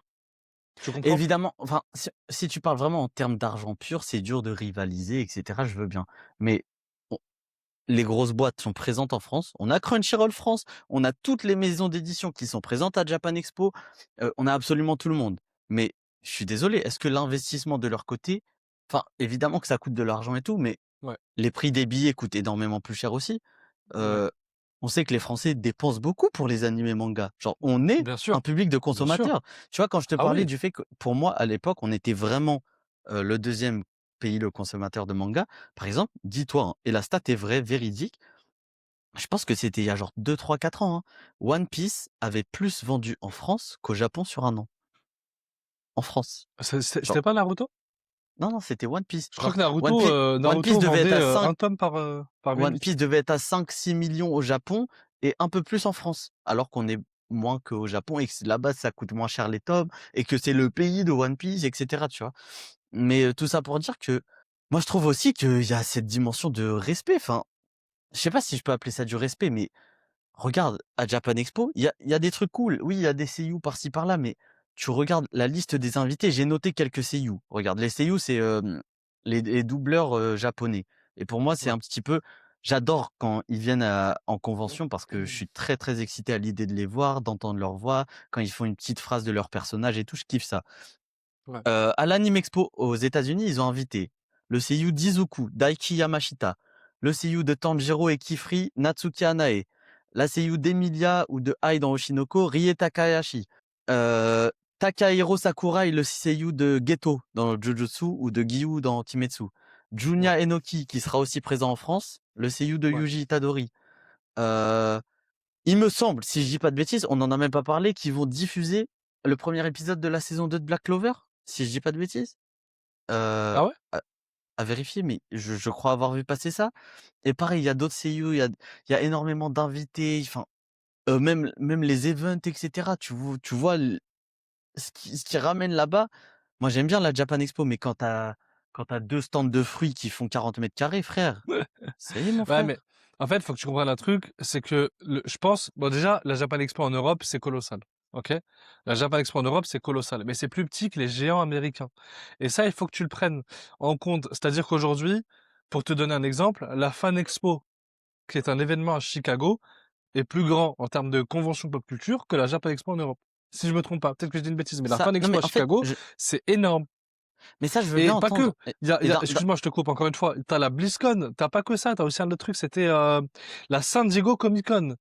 Speaker 1: Tu comprends?
Speaker 2: Évidemment, enfin, si tu parles vraiment en termes d'argent pur, c'est dur de rivaliser, etc. Je veux bien. Mais on- les grosses boîtes sont présentes en France. On a Crunchyroll France, on a toutes les maisons d'édition qui sont présentes à Japan Expo. On a absolument tout le monde. Mais je suis désolé, est-ce que l'investissement de leur côté, enfin, évidemment que ça coûte de l'argent et tout, mais
Speaker 1: Ouais,
Speaker 2: les prix des billets coûtent énormément plus cher aussi.
Speaker 1: ouais.
Speaker 2: On sait que les Français dépensent beaucoup pour les animés mangas. Genre, on est
Speaker 1: Bien
Speaker 2: un
Speaker 1: sûr,
Speaker 2: public de
Speaker 1: bien sûr.
Speaker 2: consommateurs. Tu vois, quand je te
Speaker 1: Ah
Speaker 2: parlais
Speaker 1: oui,
Speaker 2: du fait que, pour moi, à l'époque, on était vraiment le deuxième pays le consommateur de manga. Par exemple, dis-toi, hein, et la stat est vraie, véridique. Je pense que c'était il y a genre 2, 3, 4 ans. Hein, One Piece avait plus vendu en France qu'au Japon sur un an. En France. Genre,
Speaker 1: C'était pas Naruto?
Speaker 2: non, c'était One Piece.
Speaker 1: Je crois
Speaker 2: Genre,
Speaker 1: que Naruto,
Speaker 2: One Piece
Speaker 1: Naruto
Speaker 2: devait être
Speaker 1: vendait
Speaker 2: à 5,
Speaker 1: un tome par
Speaker 2: One
Speaker 1: minute.
Speaker 2: Piece devait être à 5-6 millions au Japon et un peu plus en France, alors qu'on est moins qu'au Japon et que là-bas ça coûte moins cher les tomes et que c'est le pays de One Piece, etc. Tu vois. Mais tout ça pour dire que moi je trouve aussi qu'il y a cette dimension de respect. Enfin, je sais pas si je peux appeler ça du respect, mais regarde à Japan Expo, il y a des trucs cool. Oui, il y a des seiyuu par-ci par-là, mais tu regardes la liste des invités. J'ai noté quelques seiyuu. Regarde, les seiyuu c'est les doubleurs japonais. Et pour moi, c'est
Speaker 1: Ouais.
Speaker 2: un petit peu. J'adore quand ils viennent en convention parce que je suis très très excité à l'idée de les voir, d'entendre leur voix, quand ils font une petite phrase de leur personnage et tout, je kiffe ça.
Speaker 1: Ouais.
Speaker 2: À l'Anime Expo aux États-Unis, ils ont invité le seiyuu d'Izuku, Daiki Yamashita, le seiyuu de Tanjiro et Kifri, Natsuki Hanae, la seiyuu d'Emilia ou de Ai dans Oshinoko, Rie Takahashi, euh, Takahiro Sakurai, le seiyuu de Geto dans Jujutsu ou de Giyu dans Kimetsu,
Speaker 1: Ouais.
Speaker 2: Junya Enoki qui sera aussi présent en France, le seiyuu de
Speaker 1: Ouais.
Speaker 2: Yuji Itadori. Euh, il me semble, si je dis pas de bêtises, on n'en a même pas parlé, qu'ils vont diffuser le premier épisode de la saison 2 de Black Clover, si je dis pas de bêtises.
Speaker 1: Ah ouais?
Speaker 2: À vérifier, mais je crois avoir vu passer ça. Et pareil, il y a d'autres seiyuu, il y a énormément d'invités, enfin, même les events, etc. Tu vois ce qui ramène là-bas. Moi, j'aime bien la Japan Expo, mais quand t'as 2 stands de fruits qui font 40 mètres carrés, frère, ça y est, mon
Speaker 1: Ouais, mais
Speaker 2: frère.
Speaker 1: en fait, faut que tu comprennes un truc, c'est que je pense, bon déjà, la Japan Expo en Europe, c'est colossal. Ok? La Japan Expo en Europe, c'est colossal, mais c'est plus petit que les géants américains. Et ça, il faut que tu le prennes en compte. C'est-à-dire qu'aujourd'hui, pour te donner un exemple, la Fan Expo, qui est un événement à Chicago, est plus grand en termes de convention pop culture que la Japan Expo en Europe. Si je me trompe pas, peut-être que je dis une bêtise, mais la
Speaker 2: Ça,
Speaker 1: Fan
Speaker 2: non,
Speaker 1: Expo
Speaker 2: mais
Speaker 1: à
Speaker 2: en fait,
Speaker 1: Chicago, c'est énorme.
Speaker 2: mais ça, je veux bien
Speaker 1: Et pas que.
Speaker 2: entendre.
Speaker 1: Excuse-moi, je te coupe encore une fois. T'as la BlizzCon. T'as pas que ça. T'as aussi un autre truc. C'était la San Diego Comic Con.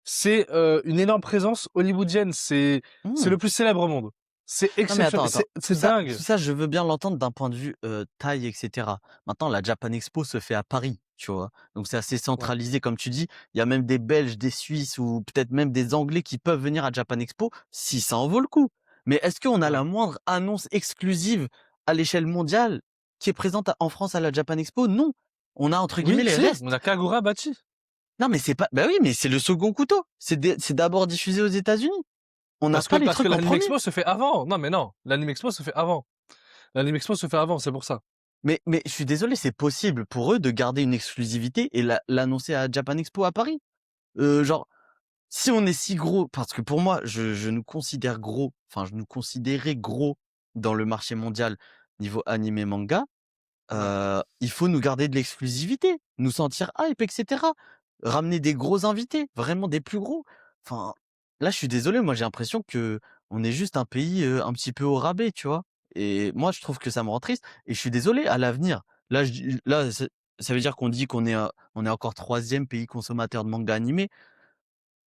Speaker 1: C'est une énorme présence hollywoodienne. C'est
Speaker 2: Hmm.
Speaker 1: le plus célèbre au monde. C'est
Speaker 2: Non mais attends,
Speaker 1: exceptionnel.
Speaker 2: attends. Tout
Speaker 1: C'est
Speaker 2: ça,
Speaker 1: dingue.
Speaker 2: tout ça, je veux bien l'entendre d'un point de vue taille, etc. Maintenant, la Japan Expo se fait à Paris, tu vois. Donc c'est assez
Speaker 1: Ouais.
Speaker 2: centralisé, comme tu dis. Il y a même des Belges, des Suisses ou peut-être même des Anglais qui peuvent venir à Japan Expo si ça en vaut le coup. Mais est-ce qu'on a
Speaker 1: Ouais.
Speaker 2: la moindre annonce exclusive à l'échelle mondiale qui est présente en France à la Japan Expo? Non. On a entre guillemets
Speaker 1: Oui,
Speaker 2: les
Speaker 1: si. On
Speaker 2: restes.
Speaker 1: a Kagura Bachi.
Speaker 2: Non mais c'est pas. Bah oui, mais c'est le second couteau. C'est d'abord diffusé aux États-Unis. On n'a pas les
Speaker 1: Parce que
Speaker 2: trucs en
Speaker 1: l'Anime
Speaker 2: premier.
Speaker 1: Expo se fait avant. Non, mais non, l'Anime Expo se fait avant. L'Anime Expo se fait avant, c'est pour ça.
Speaker 2: Mais je suis désolé, c'est possible pour eux de garder une exclusivité et l'annoncer à Japan Expo à Paris. Genre, si on est si gros, parce que pour moi, je nous considère gros, enfin, je nous considérais gros dans le marché mondial niveau animé manga,
Speaker 1: Ouais.
Speaker 2: il faut nous garder de l'exclusivité, nous sentir hype, etc. Ramener des gros invités, vraiment des plus gros. Enfin, là, je suis désolé, moi, j'ai l'impression que on est juste un pays un petit peu au rabais, tu vois. Et moi, je trouve que ça me rend triste. Et je suis désolé, à l'avenir, là, ça veut dire qu'on dit on est encore troisième pays consommateur de manga animé.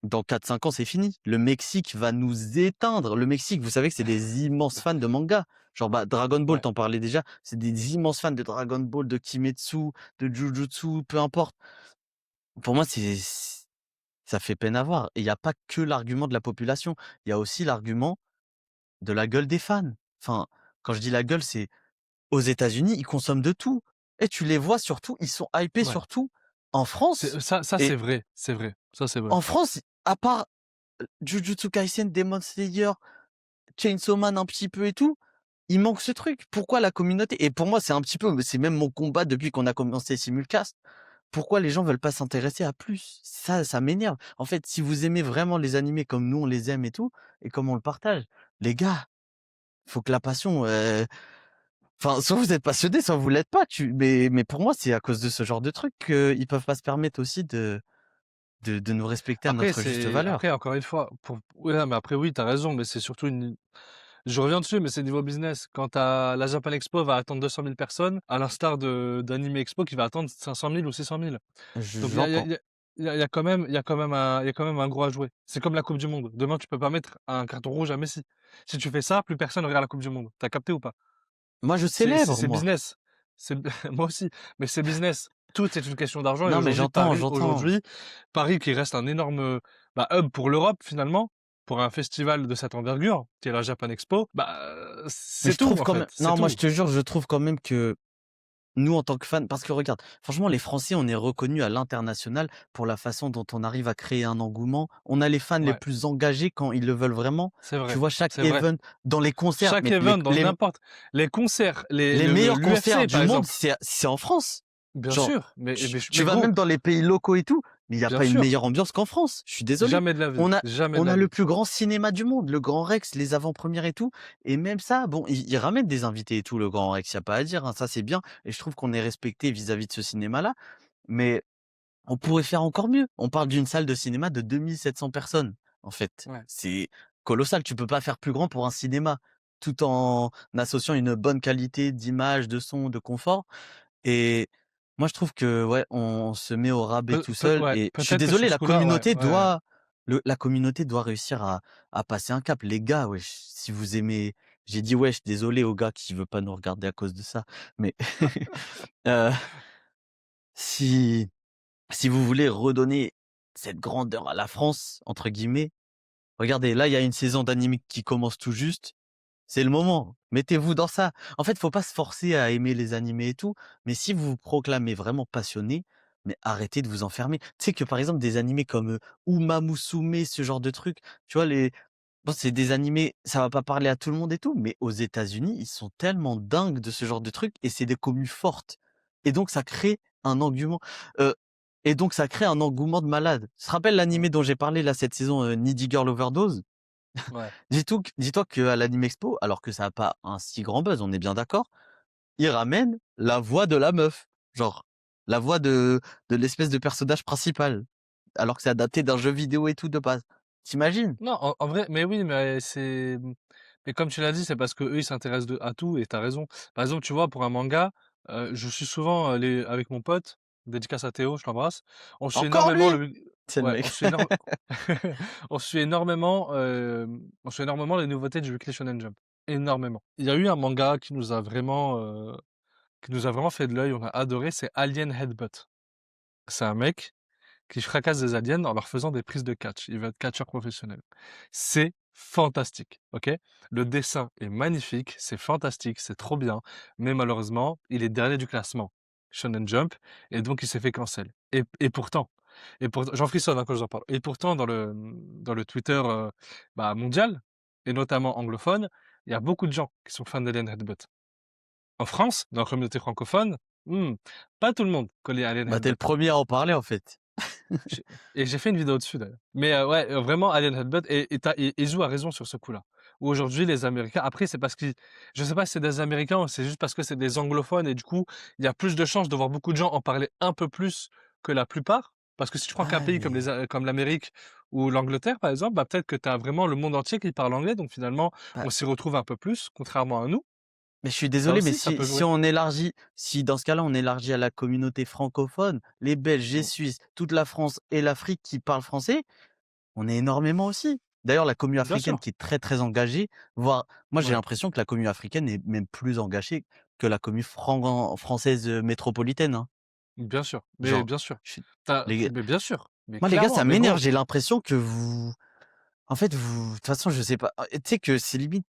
Speaker 2: Dans 4-5 ans, c'est fini. Le Mexique va nous éteindre. Le Mexique, vous savez que c'est des immenses fans de manga. Genre, bah, Dragon Ball,
Speaker 1: Ouais.
Speaker 2: t'en parlais déjà. C'est des immenses fans de Dragon Ball, de Kimetsu, de Jujutsu, peu importe. Pour moi, ça fait peine à voir. Et il n'y a pas que l'argument de la population. Il y a aussi l'argument de la gueule des fans. Enfin, quand je dis la gueule, c'est aux États-Unis, ils consomment de tout. Et tu les vois surtout, ils sont hypés
Speaker 1: Ouais.
Speaker 2: surtout. En France,
Speaker 1: Ça, c'est
Speaker 2: et
Speaker 1: vrai. C'est vrai. Ça, c'est vrai.
Speaker 2: en France, à part Jujutsu Kaisen, Demon Slayer, Chainsaw Man un petit peu et tout, il manque ce truc. Pourquoi la communauté et pour moi, c'est un petit peu, c'est même mon combat depuis qu'on a commencé Simulcast. Pourquoi les gens veulent pas s'intéresser à plus? Ça m'énerve. En fait, si vous aimez vraiment les animés comme nous on les aime et tout, et comme on le partage, les gars, faut que la passion, enfin, soit vous êtes passionnés, soit vous l'êtes pas. Mais pour moi, c'est à cause de ce genre de trucs qu'ils peuvent pas se permettre aussi de nous respecter à notre juste
Speaker 1: Après,
Speaker 2: valeur.
Speaker 1: encore une fois, ouais, mais après, oui, t'as raison, mais c'est surtout je reviens dessus, mais c'est niveau business. Quand la Japan Expo va attendre 200 000 personnes, à l'instar d'Anime Expo qui va attendre 500 000 ou 600 000. Donc,
Speaker 2: J'entends.
Speaker 1: il y a quand même il y a quand même un gros à jouer. C'est comme la Coupe du Monde. Demain, tu peux pas mettre un carton rouge à Messi. Si tu fais ça, plus personne regarde la Coupe du Monde. T'as capté ou pas?
Speaker 2: Moi, je célèbre,
Speaker 1: C'est
Speaker 2: moi.
Speaker 1: business. C'est moi aussi, mais c'est business. Tout est une question d'argent et
Speaker 2: Non, mais j'entends.
Speaker 1: Paris qui reste un énorme, bah, hub pour l'Europe finalement, pour un festival de cette envergure, qui est la Japan Expo, bah,
Speaker 2: Mais
Speaker 1: c'est
Speaker 2: je
Speaker 1: tout
Speaker 2: trouve
Speaker 1: en
Speaker 2: quand même
Speaker 1: fait, c'est
Speaker 2: non, moi, je
Speaker 1: tout.
Speaker 2: te jure, je trouve quand même que nous, en tant que fans parce que regarde, franchement, les Français, on est reconnus à l'international pour la façon dont on arrive à créer un engouement. On a les fans les
Speaker 1: Ouais,
Speaker 2: plus engagés quand ils le veulent vraiment.
Speaker 1: c'est
Speaker 2: Tu
Speaker 1: vrai,
Speaker 2: vois, chaque
Speaker 1: c'est vrai.
Speaker 2: event dans les concerts,
Speaker 1: Chaque
Speaker 2: mais
Speaker 1: event dans n'importe les concerts,
Speaker 2: les meilleurs concerts
Speaker 1: l'UFC
Speaker 2: du
Speaker 1: par
Speaker 2: monde,
Speaker 1: exemple.
Speaker 2: c'est en France.
Speaker 1: Bien
Speaker 2: Genre,
Speaker 1: sûr,
Speaker 2: tu
Speaker 1: mais
Speaker 2: vas
Speaker 1: gros,
Speaker 2: même dans les pays locaux et tout, mais il y a
Speaker 1: bien
Speaker 2: pas une
Speaker 1: sûr,
Speaker 2: meilleure ambiance qu'en France. Je suis désolé.
Speaker 1: jamais de la vie,
Speaker 2: On a
Speaker 1: jamais de
Speaker 2: on
Speaker 1: la
Speaker 2: a le
Speaker 1: vie.
Speaker 2: plus grand cinéma du monde, le Grand Rex, les avant-premières et tout et même ça, bon, ils ramènent des invités et tout, le Grand Rex, il y a pas à dire, hein, ça c'est bien et je trouve qu'on est respecté vis-à-vis de ce cinéma-là, mais on pourrait faire encore mieux. On parle d'une salle de cinéma de 2 700 personnes, en fait.
Speaker 1: Ouais.
Speaker 2: C'est colossal, tu peux pas faire plus grand pour un cinéma, tout en associant une bonne qualité d'image, de son, de confort et moi, je trouve que, ouais, on se met au rabais tout seul
Speaker 1: Ouais,
Speaker 2: et je suis
Speaker 1: peut-être que
Speaker 2: désolé,
Speaker 1: sur ce coup-là, ouais, ouais.
Speaker 2: la communauté doit réussir à passer un cap. Les gars, wesh, si vous aimez j'ai dit wesh, désolé aux gars qui veulent pas nous regarder à cause de ça, mais heu, si si vous voulez redonner cette «grandeur à la France» entre guillemets, regardez, là, il y a une saison d'anime qui commence tout juste. C'est le moment, mettez-vous dans ça. En fait, faut pas se forcer à aimer les animés et tout, mais si vous vous proclamez vraiment passionné, mais arrêtez de vous enfermer. Tu sais que par exemple des animés comme, Uma Musume, ce genre de trucs, tu vois bon c'est des animés, ça va pas parler à tout le monde et tout, mais aux États-Unis, ils sont tellement dingues de ce genre de trucs et c'est des commus fortes et donc ça crée un engouement, heu et donc ça crée un engouement de malade. Tu te rappelles
Speaker 1: Mmh,
Speaker 2: l'animé dont j'ai parlé là cette saison, Needy Girl Overdose?
Speaker 1: ouais.
Speaker 2: Dis-toi qu'à l'Anime Expo, alors que ça a pas un si grand buzz, on est bien d'accord, ils ramènent la voix de la meuf. Genre, la voix de l'espèce de personnage principal. Alors que c'est adapté d'un jeu vidéo et tout de base. Tu
Speaker 1: Non, en vrai, mais oui, mais comme tu l'as dit, c'est parce qu'eux, ils s'intéressent à tout et t'as raison. Par exemple, tu vois, pour un manga, je suis souvent avec mon pote, dédicace à Théo, je l'embrasse. On suit
Speaker 2: Encore
Speaker 1: énormément
Speaker 2: lui? C'est le
Speaker 1: ouais,
Speaker 2: mec.
Speaker 1: on suit énormément les nouveautés du Weekly Shonen Jump. Énormément. Il y a eu un manga qui nous a vraiment fait de l'œil, on a adoré, c'est Alien Headbutt. C'est un mec qui fracassent des aliens en leur faisant des prises de catch. Il veut être catcheur professionnel. C'est fantastique, ok? Le dessin est magnifique, c'est fantastique, c'est trop bien, mais malheureusement, il est dernier du classement Shonen Jump et donc il s'est fait cancel. Et pourtant, Et j'en frissonne hein, quand j'en parle. Et pourtant, dans le Twitter mondial, et notamment anglophone, il y a beaucoup de gens qui sont fans d'Alien Headbutt. En France, dans la communauté francophone, hmm, pas tout le monde connaît Alien
Speaker 2: Bah, t'es le
Speaker 1: Headbutt.
Speaker 2: premier à en parler, en fait.
Speaker 1: J'ai et j'ai fait une vidéo dessus d'ailleurs. Mais ouais, vraiment Alien Headbutt et Izu a raison sur ce coup-là. Où aujourd'hui les Américains après c'est parce qu'ils je sais pas si c'est des Américains ou c'est juste parce que c'est des anglophones et du coup, il y a plus de chances de voir beaucoup de gens en parler un peu plus que la plupart. Parce que si tu prends qu'un
Speaker 2: Ouais,
Speaker 1: pays comme
Speaker 2: mais,
Speaker 1: comme l'Amérique ou l'Angleterre par exemple, bah, peut-être que tu as vraiment le monde entier qui parle anglais donc finalement
Speaker 2: bah,
Speaker 1: on s'y retrouve un peu plus, contrairement à nous.
Speaker 2: mais je suis
Speaker 1: Ça
Speaker 2: désolé, mais
Speaker 1: aussi, ça
Speaker 2: si,
Speaker 1: peut
Speaker 2: si
Speaker 1: jouer.
Speaker 2: on élargit, si dans ce cas-là, on élargit à la communauté francophone, les Belges, les
Speaker 1: Mmh,
Speaker 2: Suisses, toute la France et l'Afrique qui parlent français, on est énormément aussi. D'ailleurs, la commu
Speaker 1: bien
Speaker 2: africaine
Speaker 1: sûr,
Speaker 2: qui est très, très engagée, voire, moi, j'ai
Speaker 1: ouais,
Speaker 2: l'impression que la commu africaine est même plus engagée que la commu française métropolitaine, hein.
Speaker 1: bien sûr, mais
Speaker 2: Genre,
Speaker 1: bien sûr.
Speaker 2: je suis,
Speaker 1: Tu
Speaker 2: les,
Speaker 1: mais bien sûr, mais
Speaker 2: moi, les gars,
Speaker 1: clairement,
Speaker 2: ça
Speaker 1: mais
Speaker 2: m'énerve.
Speaker 1: gros.
Speaker 2: J'ai l'impression que vous, en fait, vous, de toute façon, je sais pas. Tu sais que c'est limite,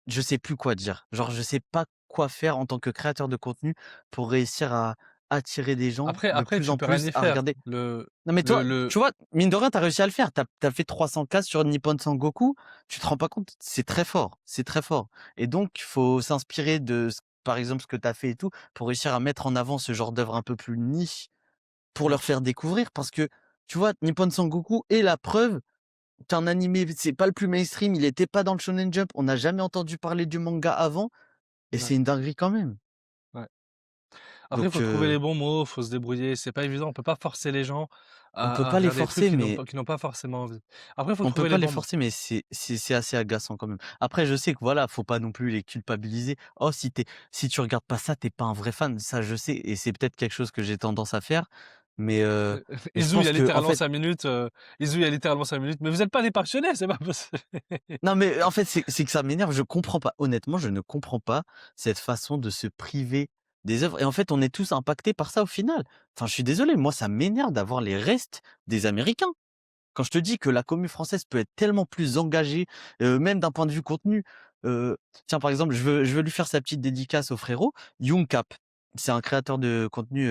Speaker 2: je sais plus quoi dire. Genre, je sais pas quoi faire en tant que créateur de contenu pour réussir à attirer des gens de
Speaker 1: Après
Speaker 2: plus
Speaker 1: tu
Speaker 2: en
Speaker 1: peux rien
Speaker 2: plus
Speaker 1: y
Speaker 2: à
Speaker 1: faire.
Speaker 2: regarder. Non, mais toi,
Speaker 1: Le
Speaker 2: tu vois, mine de rien, tu as réussi à le faire. Tu as fait 300 K sur Nippon Sangoku. Tu te rends pas compte, c'est très fort. C'est très fort. Et donc, il faut s'inspirer de, par exemple, ce que tu as fait et tout, pour réussir à mettre en avant ce genre d'œuvre un peu plus niche pour
Speaker 1: mmh,
Speaker 2: leur faire découvrir. Parce que, tu vois, Nippon Sangoku est la preuve qu'un animé, c'est pas le plus mainstream. Il était pas dans le Shonen Jump. On n'a jamais entendu parler du manga avant. Et
Speaker 1: ouais,
Speaker 2: c'est une dinguerie quand même.
Speaker 1: ouais. Après, il
Speaker 2: Donc,
Speaker 1: faut trouver les bons mots, faut se débrouiller, c'est pas évident, on peut pas forcer les gens
Speaker 2: on peut
Speaker 1: à
Speaker 2: pas les
Speaker 1: regarder des trucs
Speaker 2: forcer, mais
Speaker 1: qui n'ont pas forcément envie. Après, il faut
Speaker 2: on peut
Speaker 1: trouver les
Speaker 2: pas les
Speaker 1: bons mots.
Speaker 2: forcer, mais c'est assez agaçant quand même. Après, je sais que voilà, faut pas non plus les culpabiliser. «Oh, si tu regardes pas ça, tu pas un vrai fan». Ça, je sais et c'est peut-être quelque chose que j'ai tendance à faire, mais mais je
Speaker 1: Izu, il y
Speaker 2: pense
Speaker 1: a
Speaker 2: que en
Speaker 1: littéralement
Speaker 2: fait
Speaker 1: 5 minutes, Izu, il y a littéralement 5 minutes: «Mais vous êtes pas des passionnés, c'est pas possible».
Speaker 2: non, mais en fait, c'est que ça m'énerve, je comprends pas. Honnêtement, je ne comprends pas cette façon de se priver des œuvres et en fait, on est tous impactés par ça au final. Enfin, je suis désolé, moi, ça m'énerve d'avoir les restes des Américains. Quand je te dis que la commu française peut être tellement plus engagée, même d'un point de vue contenu, tiens, par exemple, je veux lui faire sa petite dédicace au frérot, Young Cap. C'est un créateur de contenu,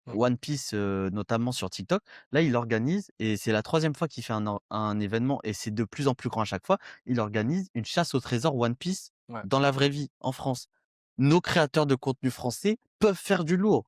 Speaker 1: Ouais,
Speaker 2: One Piece, notamment sur TikTok. Là, il organise et c'est la troisième fois qu'il fait un événement et c'est de plus en plus grand à chaque fois. Il organise une chasse au trésor One Piece
Speaker 1: ouais.
Speaker 2: dans la vraie vie, en France. Nos créateurs de contenu français peuvent faire du lourd.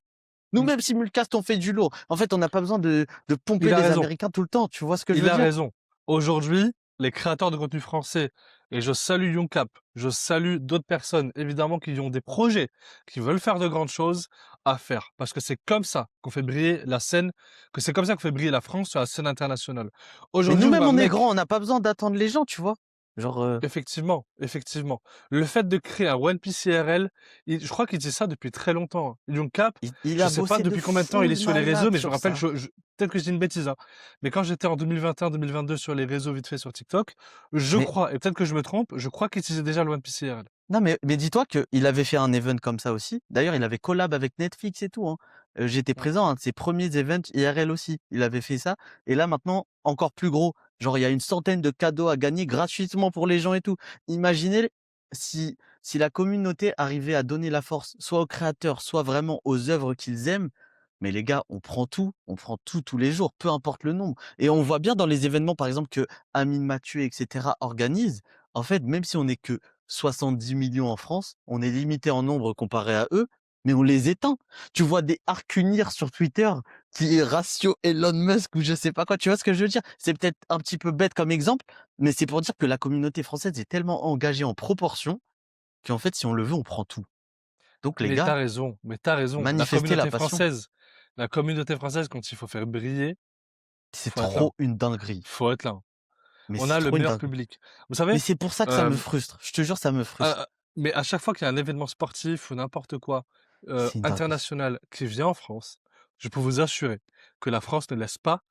Speaker 1: Mmh,
Speaker 2: Nous-mêmes, Simulcast, on fait du lourd. En fait, on n'a pas besoin de pomper
Speaker 1: il a
Speaker 2: les
Speaker 1: raison.
Speaker 2: Américains tout le temps. Tu vois ce que je
Speaker 1: Il
Speaker 2: veux
Speaker 1: a
Speaker 2: dire?
Speaker 1: raison. Aujourd'hui, les créateurs de contenu français, et je salue YoungCap, je salue d'autres personnes, évidemment, qui ont des projets, qui veulent faire de grandes choses, à faire. Parce que c'est comme ça qu'on fait briller la scène, que c'est comme ça qu'on fait briller la France sur la scène internationale.
Speaker 2: Mais
Speaker 1: Aujourd'hui, où
Speaker 2: nous-mêmes,
Speaker 1: un
Speaker 2: on est grands,
Speaker 1: mec
Speaker 2: on n'a pas besoin d'attendre les gens, tu vois? Genre,
Speaker 1: effectivement, effectivement. Le fait de créer un One Piece IRL, je crois qu'il dit ça depuis très longtemps, hein. Young Cap,
Speaker 2: il
Speaker 1: je
Speaker 2: a
Speaker 1: sais pas
Speaker 2: bossé de
Speaker 1: depuis combien de temps il
Speaker 2: fou
Speaker 1: est
Speaker 2: de
Speaker 1: sur les réseaux,
Speaker 2: malade
Speaker 1: mais je me
Speaker 2: sur
Speaker 1: rappelle,
Speaker 2: ça.
Speaker 1: peut-être que je dis une bêtise, hein, mais quand j'étais en 2021-2022 sur les réseaux vite fait sur TikTok, je
Speaker 2: Mais
Speaker 1: crois, et peut-être que je me trompe, je crois qu'il utilisait déjà le One Piece IRL.
Speaker 2: non, mais dis-toi qu'il avait fait un event comme ça aussi. D'ailleurs, il avait collab avec Netflix et tout, hein. J'étais
Speaker 1: Mm.
Speaker 2: présent à un de ses premiers events IRL aussi. Il avait fait ça et là, maintenant, encore plus gros. Genre, il y a une centaine de cadeaux à gagner gratuitement pour les gens et tout. Imaginez si la communauté arrivait à donner la force, soit aux créateurs, soit vraiment aux œuvres qu'ils aiment. Mais les gars, on prend tout tous les jours, peu importe le nombre. Et on voit bien dans les événements, par exemple, que Amine Mathieu, et cetera, organisent. En fait, même si on n'est que 70 millions en France, on est limité en nombre comparé à eux, mais on les éteint. Tu vois des Arcunir sur Twitter qui est ratio Elon Musk ou je sais pas quoi. Tu vois ce que je veux dire? C'est peut-être un petit peu bête comme exemple, mais c'est pour dire que la communauté française est tellement engagée en proportion qu'en fait, si on le veut, on prend tout. Donc les
Speaker 1: Mais
Speaker 2: gars,
Speaker 1: t'as raison, mais t'as raison.
Speaker 2: manifestez la passion.
Speaker 1: La communauté française, quand il faut faire briller,
Speaker 2: C'est
Speaker 1: faut être là, hein.
Speaker 2: trop une dinguerie.
Speaker 1: Faut être là, hein.
Speaker 2: Mais
Speaker 1: On
Speaker 2: c'est
Speaker 1: a le
Speaker 2: trop une
Speaker 1: meilleur
Speaker 2: dinguerie.
Speaker 1: public. Vous savez,
Speaker 2: Mais c'est pour ça que ça me
Speaker 1: euh,
Speaker 2: frustre. Je te jure, ça me frustre.
Speaker 1: mais à chaque fois qu'il y a un événement sportif ou n'importe quoi,
Speaker 2: C'est une dinguerie.
Speaker 1: international qui vient en France, je peux vous assurer que la France ne laisse pas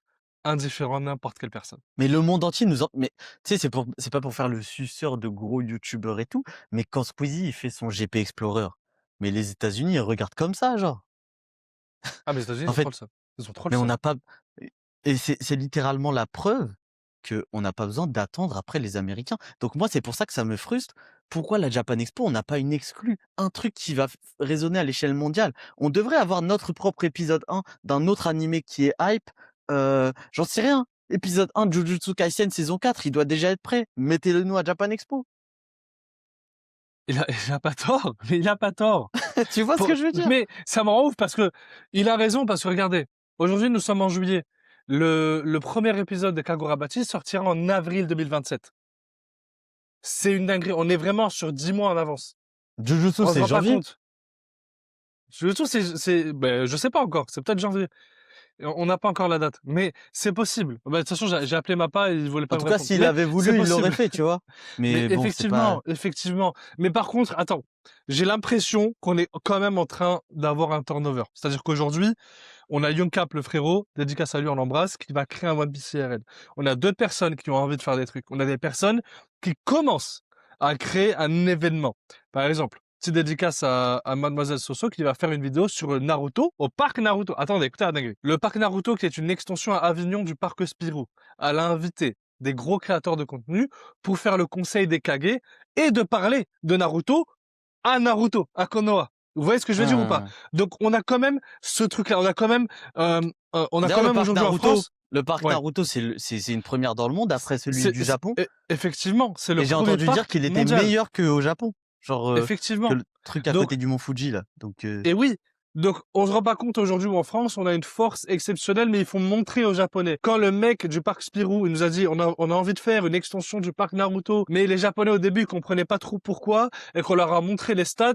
Speaker 1: indifférent n'importe quelle personne.
Speaker 2: Mais le monde entier nous en mais tu sais, c'est pas pour faire le suceur de gros youtubeurs et tout, mais quand Squeezie, il fait son GP Explorer, mais les États-Unis, ils regardent comme ça, genre.
Speaker 1: Ah, mais les États-Unis, ils
Speaker 2: En
Speaker 1: ont trop
Speaker 2: fait,
Speaker 1: le seum. Ils ont trop le
Speaker 2: mais on
Speaker 1: seum.
Speaker 2: n'a pas et c'est littéralement la preuve qu'on n'a pas besoin d'attendre après les Américains. Donc moi, c'est pour ça que ça me frustre. Pourquoi la Japan Expo, on n'a pas une exclue, un truc qui va résonner à l'échelle mondiale? On devrait avoir notre propre épisode 1 d'un autre animé qui est hype, J'en sais rien. Épisode 1 de Jujutsu Kaisen saison 4, il doit déjà être prêt. Mettez-le nous à Japan Expo.
Speaker 1: Il a pas tort, mais il a pas tort.
Speaker 2: Tu vois ce que je veux dire?
Speaker 1: Mais ça me rend ouf parce que il a raison, parce que regardez, aujourd'hui nous sommes en juillet. Le premier épisode de Kagurabachi sortira en avril 2027. C'est une dinguerie. On est vraiment sur 10 mois en avance.
Speaker 2: Jujutsu,
Speaker 1: On se
Speaker 2: c'est
Speaker 1: rend pas
Speaker 2: janvier.
Speaker 1: compte. Je trouve ben, je sais pas encore. C'est peut-être janvier. On n'a pas encore la date, mais c'est possible. Bah, de toute façon, j'ai appelé Mappa et il voulait
Speaker 2: En
Speaker 1: pas me
Speaker 2: tout cas,
Speaker 1: répondre.
Speaker 2: s'il
Speaker 1: Mais
Speaker 2: avait
Speaker 1: c'est
Speaker 2: voulu, il l'aurait
Speaker 1: possible.
Speaker 2: fait, tu vois.
Speaker 1: Mais
Speaker 2: Mais bon, c'est pas.
Speaker 1: effectivement. Mais par contre, attends, j'ai l'impression qu'on est quand même en train d'avoir un turnover. C'est-à-dire qu'aujourd'hui, on a Young le frérot, dédicace à lui, on l'embrasse, qui va créer un One Piece CRL. On a d'autres personnes qui ont envie de faire des trucs. On a des personnes qui commencent à créer un événement. Par exemple, petite dédicace à Mademoiselle Soso qui va faire une vidéo sur Naruto au parc Naruto. Attendez, écoutez la dinguerie. Le parc Naruto qui est une extension à Avignon du parc Spirou. Elle a invité des gros créateurs de contenu pour faire le conseil des Kage et de parler de Naruto, à Konoha. Vous voyez ce que je veux dire ou pas?
Speaker 2: Hein.
Speaker 1: Donc on a quand même ce truc-là, euh, on a
Speaker 2: D'ailleurs,
Speaker 1: quand même aujourd'hui en France,
Speaker 2: Le parc
Speaker 1: ouais,
Speaker 2: Naruto, c'est une première dans le monde après celui du Japon.
Speaker 1: effectivement, c'est le
Speaker 2: Et j'ai
Speaker 1: premier
Speaker 2: entendu dire
Speaker 1: parc
Speaker 2: qu'il était
Speaker 1: mondial,
Speaker 2: meilleur qu'au Japon. Genre, que
Speaker 1: effectivement.
Speaker 2: le truc à
Speaker 1: Donc,
Speaker 2: côté du mont Fuji, là. Donc,
Speaker 1: et oui, donc on se rend pas compte aujourd'hui où en France, on a une force exceptionnelle, mais il faut montrer aux Japonais. Quand le mec du parc Spirou, il nous a dit, on a envie de faire une extension du parc Naruto, mais les Japonais au début, ils comprenaient pas trop pourquoi, et qu'on leur a montré les stats,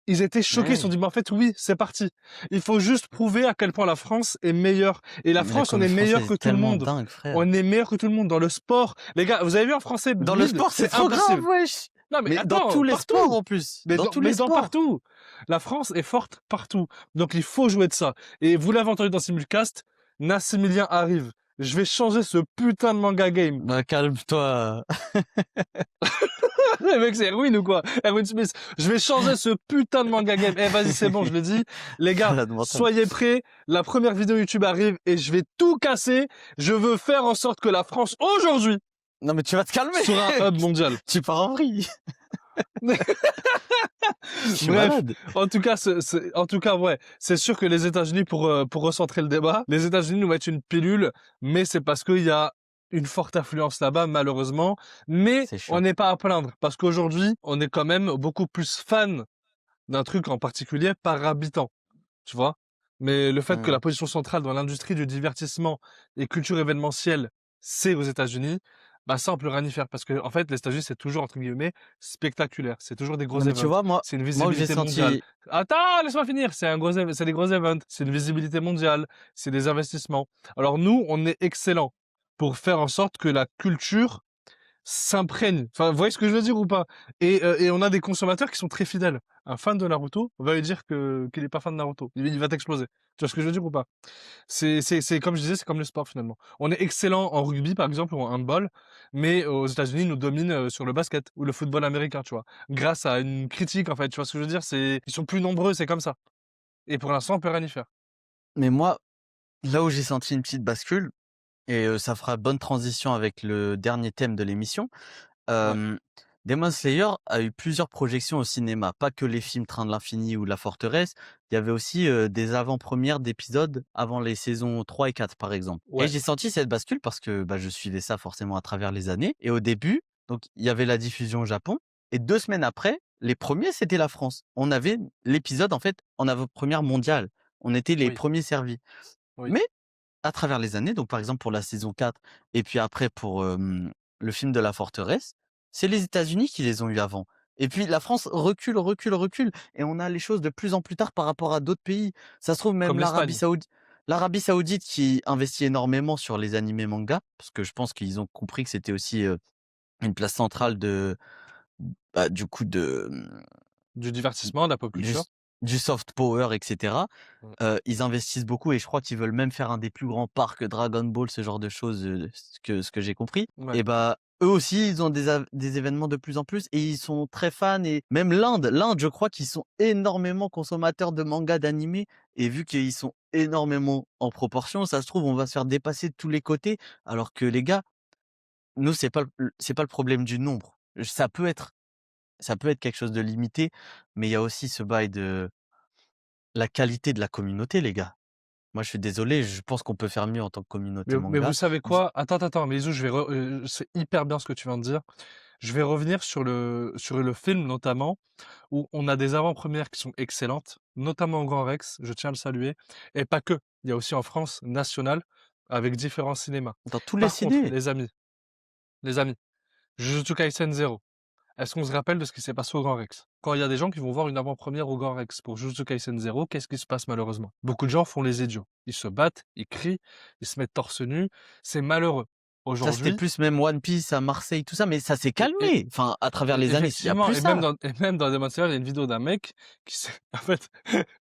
Speaker 1: ils étaient choqués, ils se sont
Speaker 2: ouais.
Speaker 1: dit, mais en fait, oui, c'est parti. Il faut juste prouver à quel point la France est meilleure. Et la
Speaker 2: Mais la
Speaker 1: France, on
Speaker 2: commu
Speaker 1: est meilleur
Speaker 2: française
Speaker 1: que
Speaker 2: est
Speaker 1: tout le
Speaker 2: tellement
Speaker 1: monde.
Speaker 2: dingue, frère.
Speaker 1: On est meilleur que tout le monde dans le sport. Les gars, vous avez vu un Français
Speaker 2: Dans le
Speaker 1: mid?
Speaker 2: sport, c'est
Speaker 1: C'est
Speaker 2: trop grave,
Speaker 1: impossible.
Speaker 2: wesh!
Speaker 1: Non, mais
Speaker 2: Mais dans
Speaker 1: attends,
Speaker 2: tous les sports,
Speaker 1: partout.
Speaker 2: en plus. Dans tous les
Speaker 1: Mais dans
Speaker 2: sports.
Speaker 1: partout. La France est forte partout. Donc, il faut jouer de ça. Et vous l'avez entendu dans Simulcast, Nassimilien arrive. Je vais changer ce putain de manga game.
Speaker 2: Bah, calme-toi.
Speaker 1: Le mec, c'est Erwin ou quoi? Erwin Smith. Je vais changer ce putain de manga game. Eh, vas-y, c'est bon, je l'ai dit. Les gars,
Speaker 2: Malade mental.
Speaker 1: soyez prêts. La première vidéo YouTube arrive et je vais tout casser. Je veux faire en sorte que la France, aujourd'hui,
Speaker 2: Non, mais tu vas te calmer.
Speaker 1: sera un hub mondial.
Speaker 2: Tu pars en vrille. Je suis
Speaker 1: Bref,
Speaker 2: malade.
Speaker 1: en tout cas, en tout cas, ouais, c'est sûr que les États-Unis, pour recentrer le débat, les États-Unis nous mettent une pilule, mais c'est parce qu'il y a une forte affluence là-bas, malheureusement. Mais
Speaker 2: C'est
Speaker 1: on
Speaker 2: chiant.
Speaker 1: n'est pas à plaindre, parce qu'aujourd'hui, on est quand même beaucoup plus fan d'un truc en particulier par habitant, tu vois. Mais le fait que
Speaker 2: Mmh.
Speaker 1: la position centrale dans l'industrie du divertissement et culture événementielle, c'est aux États-Unis, bah ça on peut rien y faire parce que en fait les États-Unis c'est toujours entre guillemets spectaculaire, c'est toujours des gros
Speaker 2: Non, mais tu
Speaker 1: events,
Speaker 2: vois,
Speaker 1: c'est une
Speaker 2: moi où j'ai
Speaker 1: visibilité mondiale.
Speaker 2: senti.
Speaker 1: Attends, laisse-moi finir, c'est des gros events, c'est une visibilité mondiale, c'est des investissements. Alors nous, on est excellent pour faire en sorte que la culture s'imprègne. Enfin, vous voyez ce que je veux dire ou pas? Et on a des consommateurs qui sont très fidèles. Un fan de Naruto va lui dire que qu'il est pas fan de Naruto. Il va t'exploser. Tu vois ce que je veux dire ou pas? C'est comme je disais, c'est comme le sport finalement. On est excellent en rugby par exemple ou en handball, mais aux États-Unis, ils nous dominent sur le basket ou le football américain, tu vois. Grâce à une critique en fait. Tu vois ce que je veux dire? Ils sont plus nombreux, c'est comme ça. Et pour l'instant, on peut rien y faire.
Speaker 2: Mais moi, là où j'ai senti une petite bascule, et ça fera bonne transition avec le dernier thème de l'émission.
Speaker 1: Ouais.
Speaker 2: Demon Slayer a eu plusieurs projections au cinéma, pas que les films Train de l'infini ou La Forteresse, il y avait aussi des avant-premières d'épisodes avant les saisons 3 et 4 par exemple. Et
Speaker 1: Ouais.
Speaker 2: j'ai senti cette bascule parce que bah, je suivais ça forcément à travers les années. Et au début, donc il y avait la diffusion au Japon, et 2 semaines après, les premiers c'était la France. On avait l'épisode en fait en avant-première mondiale. On était les
Speaker 1: Oui.
Speaker 2: premiers servis.
Speaker 1: Oui.
Speaker 2: Mais à travers les années, donc par exemple pour la saison 4 et puis après pour, le film de La Forteresse, c'est les États-Unis qui les ont eu avant. Et puis la France recule, recule, recule et on a les choses de plus en plus tard par rapport à d'autres pays. Ça se trouve même
Speaker 1: Comme l'Espagne.
Speaker 2: l'Arabie Saoudite qui investit énormément sur les animés mangas, parce que je pense qu'ils ont compris que c'était aussi, une place centrale de, bah, du coup
Speaker 1: Du divertissement, de la pop
Speaker 2: du
Speaker 1: culture.
Speaker 2: du soft power et cetera.
Speaker 1: Ouais.
Speaker 2: Ils investissent beaucoup et je crois qu'ils veulent même faire un des plus grands parcs Dragon Ball, ce genre de choses, ce que j'ai compris.
Speaker 1: Ouais.
Speaker 2: Et bah, eux aussi, ils ont des événements de plus en plus et ils sont très fans et même l'Inde, je crois qu'ils sont énormément consommateurs de mangas, d'animés et vu qu'ils sont énormément en proportion, ça se trouve, on va se faire dépasser de tous les côtés alors que les gars, nous, c'est pas le problème du nombre. Ça peut être quelque chose de limité, mais il y a aussi ce bail de la qualité de la communauté, les gars. Moi, je suis désolé, je pense qu'on peut faire mieux en tant que communauté
Speaker 1: Mais vous
Speaker 2: manga.
Speaker 1: savez
Speaker 2: Di
Speaker 1: quoi? Attends, mais Izu, c'est hyper bien ce que tu viens de dire. Je vais revenir sur le film notamment, où on a des avant-premières qui sont excellentes, notamment au Grand Rex, je tiens à le saluer, et pas que. Il y a aussi en France, national, avec différents cinémas.
Speaker 2: Dans tous les
Speaker 1: Par contre,
Speaker 2: ciné!
Speaker 1: les amis, Jujutsu Kaisen 0, est-ce qu'on se rappelle de ce qui s'est passé au Grand Rex? Quand il y a des gens qui vont voir une avant-première au Grand Rex pour Jujutsu Kaisen 0, qu'est-ce qui se passe malheureusement? Beaucoup de gens font les idiots. Ils se battent, ils crient, ils se mettent torse nu. C'est malheureux.
Speaker 2: Ça, c'était
Speaker 1: Aujourd'hui,
Speaker 2: plus même One Piece à Marseille, tout ça, mais ça s'est
Speaker 1: et
Speaker 2: calmé. Enfin, à travers les années, il y a
Speaker 1: effectivement,
Speaker 2: plus ça.
Speaker 1: et même dans Demon Slayer, il y a une vidéo d'un mec qui s'est en fait,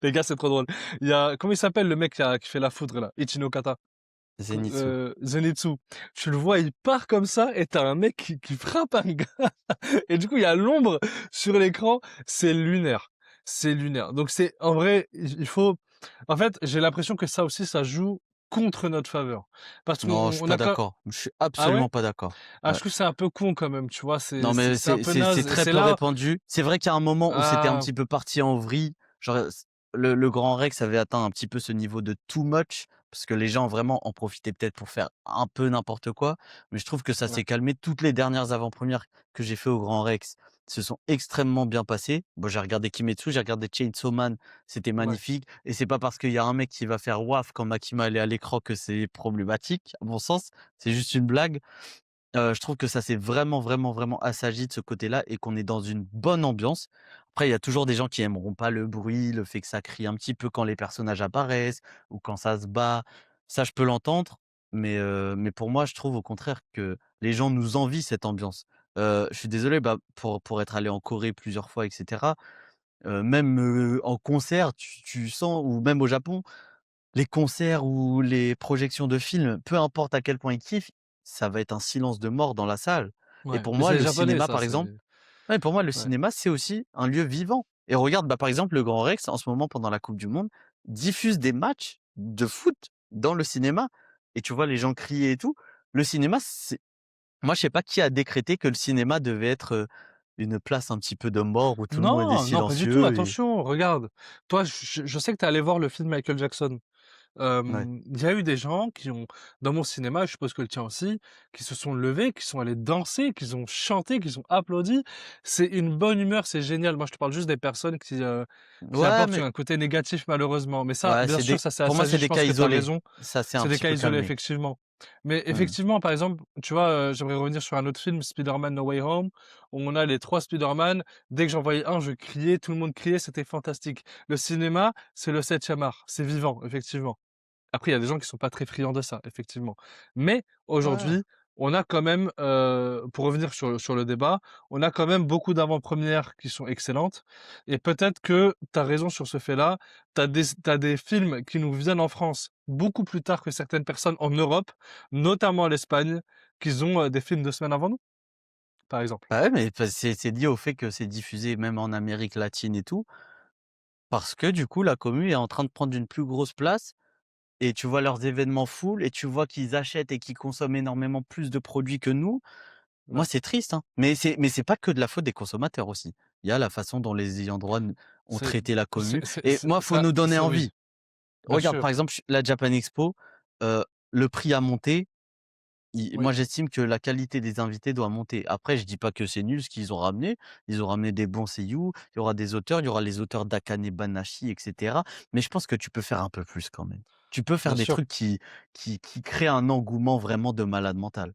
Speaker 1: les gars, c'est trop drôle. Il y a comment il s'appelle le mec qui fait la foudre là? Ichino Kata.
Speaker 2: Zenitsu.
Speaker 1: Zenitsu. Tu le vois, il part comme ça et tu un mec qui frappe un gars et du coup, il y a l'ombre sur l'écran, c'est lunaire. C'est lunaire. Donc c'est en vrai, il faut en fait, j'ai l'impression que ça aussi, ça joue contre notre faveur. Parce qu'on
Speaker 2: Non, je suis
Speaker 1: on
Speaker 2: pas
Speaker 1: a quand
Speaker 2: d'accord. Je suis
Speaker 1: ah ouais?
Speaker 2: absolument pas d'accord.
Speaker 1: Ah, je
Speaker 2: Ouais.
Speaker 1: trouve que c'est un peu con quand même, tu vois?
Speaker 2: Non, mais
Speaker 1: C'est un peu naze
Speaker 2: c'est
Speaker 1: et
Speaker 2: très
Speaker 1: c'est
Speaker 2: peu
Speaker 1: là
Speaker 2: répandu. C'est vrai qu'il y a un moment où c'était un
Speaker 1: ah
Speaker 2: petit peu parti en vrille. Genre, le Grand Rex avait atteint un petit peu ce niveau de too much, parce que les gens vraiment en profitaient peut-être pour faire un peu n'importe quoi. Mais je trouve que ça
Speaker 1: ouais,
Speaker 2: s'est calmé. Toutes les dernières avant-premières que j'ai fait au Grand Rex se sont extrêmement bien passées. Bon, j'ai regardé Kimetsu, j'ai regardé Chainsaw Man, c'était
Speaker 1: ouais,
Speaker 2: magnifique. Et c'est pas parce qu'il y a un mec qui va faire waf quand Makima elle est à l'écran que c'est problématique, à mon sens. C'est juste une blague. Je trouve que ça s'est vraiment, vraiment, vraiment assagi de ce côté-là et qu'on est dans une bonne ambiance. Après, il y a toujours des gens qui aimeront pas le bruit, le fait que ça crie un petit peu quand les personnages apparaissent ou quand ça se bat. Ça, je peux l'entendre, mais pour moi, je trouve au contraire que les gens nous envient cette ambiance. Je suis désolé, bah, pour être allé en Corée plusieurs fois et cetera, même, en concert, tu sens ou même au Japon, les concerts ou les projections de films, peu importe à quel point ils kiffent, ça va être un silence de mort dans la salle et
Speaker 1: ouais.
Speaker 2: pour
Speaker 1: Mais
Speaker 2: moi,
Speaker 1: c'est les
Speaker 2: le
Speaker 1: japonais
Speaker 2: cinéma,
Speaker 1: ça,
Speaker 2: par
Speaker 1: c'est
Speaker 2: exemple ouais, pour moi, le
Speaker 1: ouais.
Speaker 2: cinéma, c'est aussi un lieu vivant et regarde, bah, par exemple, le Grand Rex, en ce moment, pendant la coupe du monde, diffuse des matchs de foot dans le cinéma et tu vois les gens crier et tout. Le cinéma, c'est moi, je sais pas qui a décrété que le cinéma devait être, une place un petit peu de mort où tout le monde est
Speaker 1: Non, non, pas du tout,
Speaker 2: silencieux et
Speaker 1: attention, regarde. Toi, je sais que tu es allé voir le film Michael Jackson.
Speaker 2: ouais.
Speaker 1: Il y a eu des gens qui ont dans mon cinéma, je suppose que le tien aussi, qui se sont levés, qui sont allés danser, qui ont chanté, qui ont applaudi. C'est une bonne humeur, c'est génial. Moi, je te parle juste des personnes qui
Speaker 2: Ouais,
Speaker 1: apportent
Speaker 2: mais
Speaker 1: un côté négatif malheureusement. Mais ça,
Speaker 2: ouais,
Speaker 1: bien
Speaker 2: c'est
Speaker 1: sûr,
Speaker 2: des
Speaker 1: ça s'est
Speaker 2: pour moi, c'est
Speaker 1: assagi, je
Speaker 2: des
Speaker 1: pense
Speaker 2: cas
Speaker 1: que tu as
Speaker 2: isolés.
Speaker 1: raison.
Speaker 2: Ça s'est un
Speaker 1: C'est des
Speaker 2: petit
Speaker 1: cas
Speaker 2: peu
Speaker 1: isolés,
Speaker 2: calmé.
Speaker 1: effectivement. Mais
Speaker 2: Mmh.
Speaker 1: effectivement, par exemple, tu vois, j'aimerais revenir sur un autre film, Spider-Man No Way Home, où on a les 3 Spider-Man. Dès que j'en voyais un, je criais, tout le monde criait, c'était fantastique. Le cinéma, c'est le 7e art, c'est vivant, effectivement. Après, il y a des gens qui sont pas très friands de ça, effectivement. Mais
Speaker 2: Ouais.
Speaker 1: aujourd'hui, on a quand même, pour revenir sur le débat, on a quand même beaucoup d'avant-premières qui sont excellentes et peut-être que tu as raison sur ce fait-là. Tu des films qui nous viennent en France beaucoup plus tard que certaines personnes en Europe, notamment à l'Espagne, qui ont, des films 2 semaines avant nous, par exemple.
Speaker 2: Bah, ouais, mais parce c'est lié au fait que c'est diffusé même en Amérique latine et tout, parce que du coup, la commu est en train de prendre une plus grosse place et tu vois leurs événements full et tu vois qu'ils achètent et qu'ils consomment énormément plus de produits que nous. Moi,
Speaker 1: Ouais,
Speaker 2: c'est triste, hein, mais c'est pas que de la faute des consommateurs aussi. Il y a la façon dont les ayants droit n ont
Speaker 1: c'est
Speaker 2: traité la commu et moi, faut
Speaker 1: ça
Speaker 2: nous donner
Speaker 1: c'est oui,
Speaker 2: envie.
Speaker 1: bien
Speaker 2: Regarde, par
Speaker 1: sûr,
Speaker 2: exemple, ch la Japan Expo, le prix a monté.
Speaker 1: oui,
Speaker 2: Moi, j'estime que la qualité des invités doit monter. Après, je dis pas que c'est nul ce qu'ils ont ramené. Ils ont ramené des bons seiyuu, il y aura des auteurs, il y aura les auteurs d'Akane Banashi et cetera. Mais je pense que tu peux faire un peu plus quand même. Tu peux faire
Speaker 1: bien
Speaker 2: des
Speaker 1: sûr.
Speaker 2: trucs qui créent un engouement vraiment de malade mental.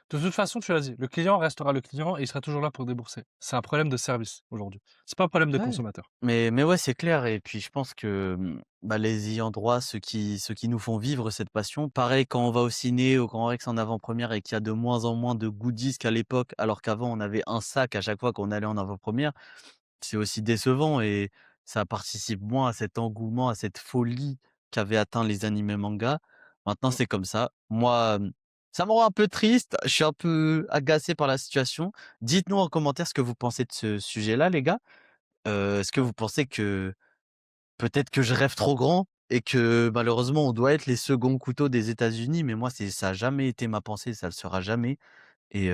Speaker 1: De toute façon, tu l'as dit, le client restera le client et il sera toujours là pour débourser. C'est un problème de service aujourd'hui. C'est pas un problème de
Speaker 2: Ouais.
Speaker 1: consommateur.
Speaker 2: Mais ouais, c'est clair et puis je pense que, bah, les ayants droit, ceux qui nous font vivre cette passion, pareil quand on va au ciné, au Grand Rex en avant-première et qu'il y a de moins en moins de goodies qu'à l'époque, alors qu'avant on avait un sac à chaque fois qu'on allait en avant-première. C'est aussi décevant et ça participe moins à cet engouement, à cette folie qu'avaient atteint les animés mangas. Maintenant,
Speaker 1: Mm.
Speaker 2: c'est comme ça. Moi, ça me rend un peu triste, je suis un peu agacé par la situation. Dites-nous en commentaire ce que vous pensez de ce sujet-là, les gars. Est-ce que
Speaker 1: Ouais.
Speaker 2: vous pensez que peut-être que je rêve trop grand et que malheureusement on doit être les seconds couteaux des États-Unis? Mais moi, ça a jamais été ma pensée, ça le sera jamais et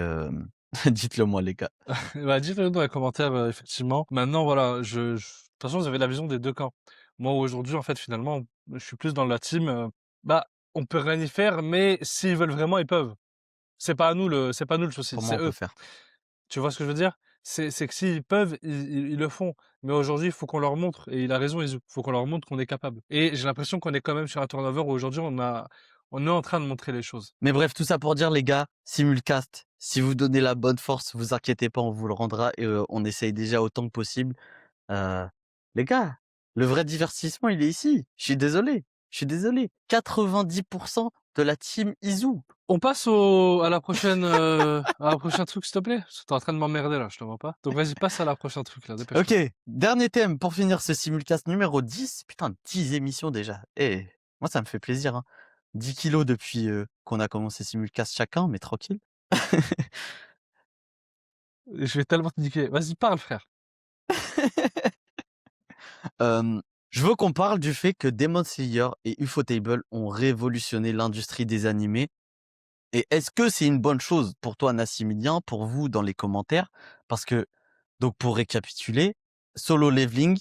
Speaker 2: dites-le moi, les gars.
Speaker 1: Bah, dites-le nous dans les commentaires, effectivement. Maintenant, voilà, de toute façon, vous avez la vision des deux camps. Moi, aujourd'hui, en fait, finalement, je suis plus dans la team, bah, on peut rien y faire, mais s'ils veulent vraiment, ils peuvent. C'est pas nous le souci,
Speaker 2: Comment
Speaker 1: c'est
Speaker 2: on peut
Speaker 1: eux.
Speaker 2: faire?
Speaker 1: Tu vois ce que je veux dire? C'est que s'ils peuvent, ils le font. Mais aujourd'hui, il faut qu'on leur montre et il a raison Izu, il faut qu'on leur montre qu'on est capable et j'ai l'impression qu'on est quand même sur un turnover où aujourd'hui on est en train de montrer les choses.
Speaker 2: Mais bref, tout ça pour dire, les gars, simulcast, si vous donnez la bonne force, vous inquiétez pas, on vous le rendra et on essaye déjà autant que possible. Heu, les gars, le vrai divertissement, il est ici. Je suis désolé. 90 de la team Izu.
Speaker 1: On passe à la prochaine truc, s'il te plaît? Parce que tu en train de m'emmerder là, je te vois pas. Donc vas-y, passe à la prochaine truc là,
Speaker 2: OK,
Speaker 1: dépêche-toi.
Speaker 2: dernier thème pour finir ce simulcast numéro 10. Putain, 10 émissions déjà. Eh, moi ça me fait plaisir, hein. 10 kilos depuis, qu'on a commencé simulcast chacun, mais tranquille.
Speaker 1: Je vais tellement te niquer. Vas-y, parle frère.
Speaker 2: Je veux qu'on parle du fait que Demon Slayer et Ufotable ont révolutionné l'industrie des animés. Et est-ce que c'est une bonne chose pour toi, Nassimilien, pour vous dans les commentaires? Parce que, donc pour récapituler, Solo Leveling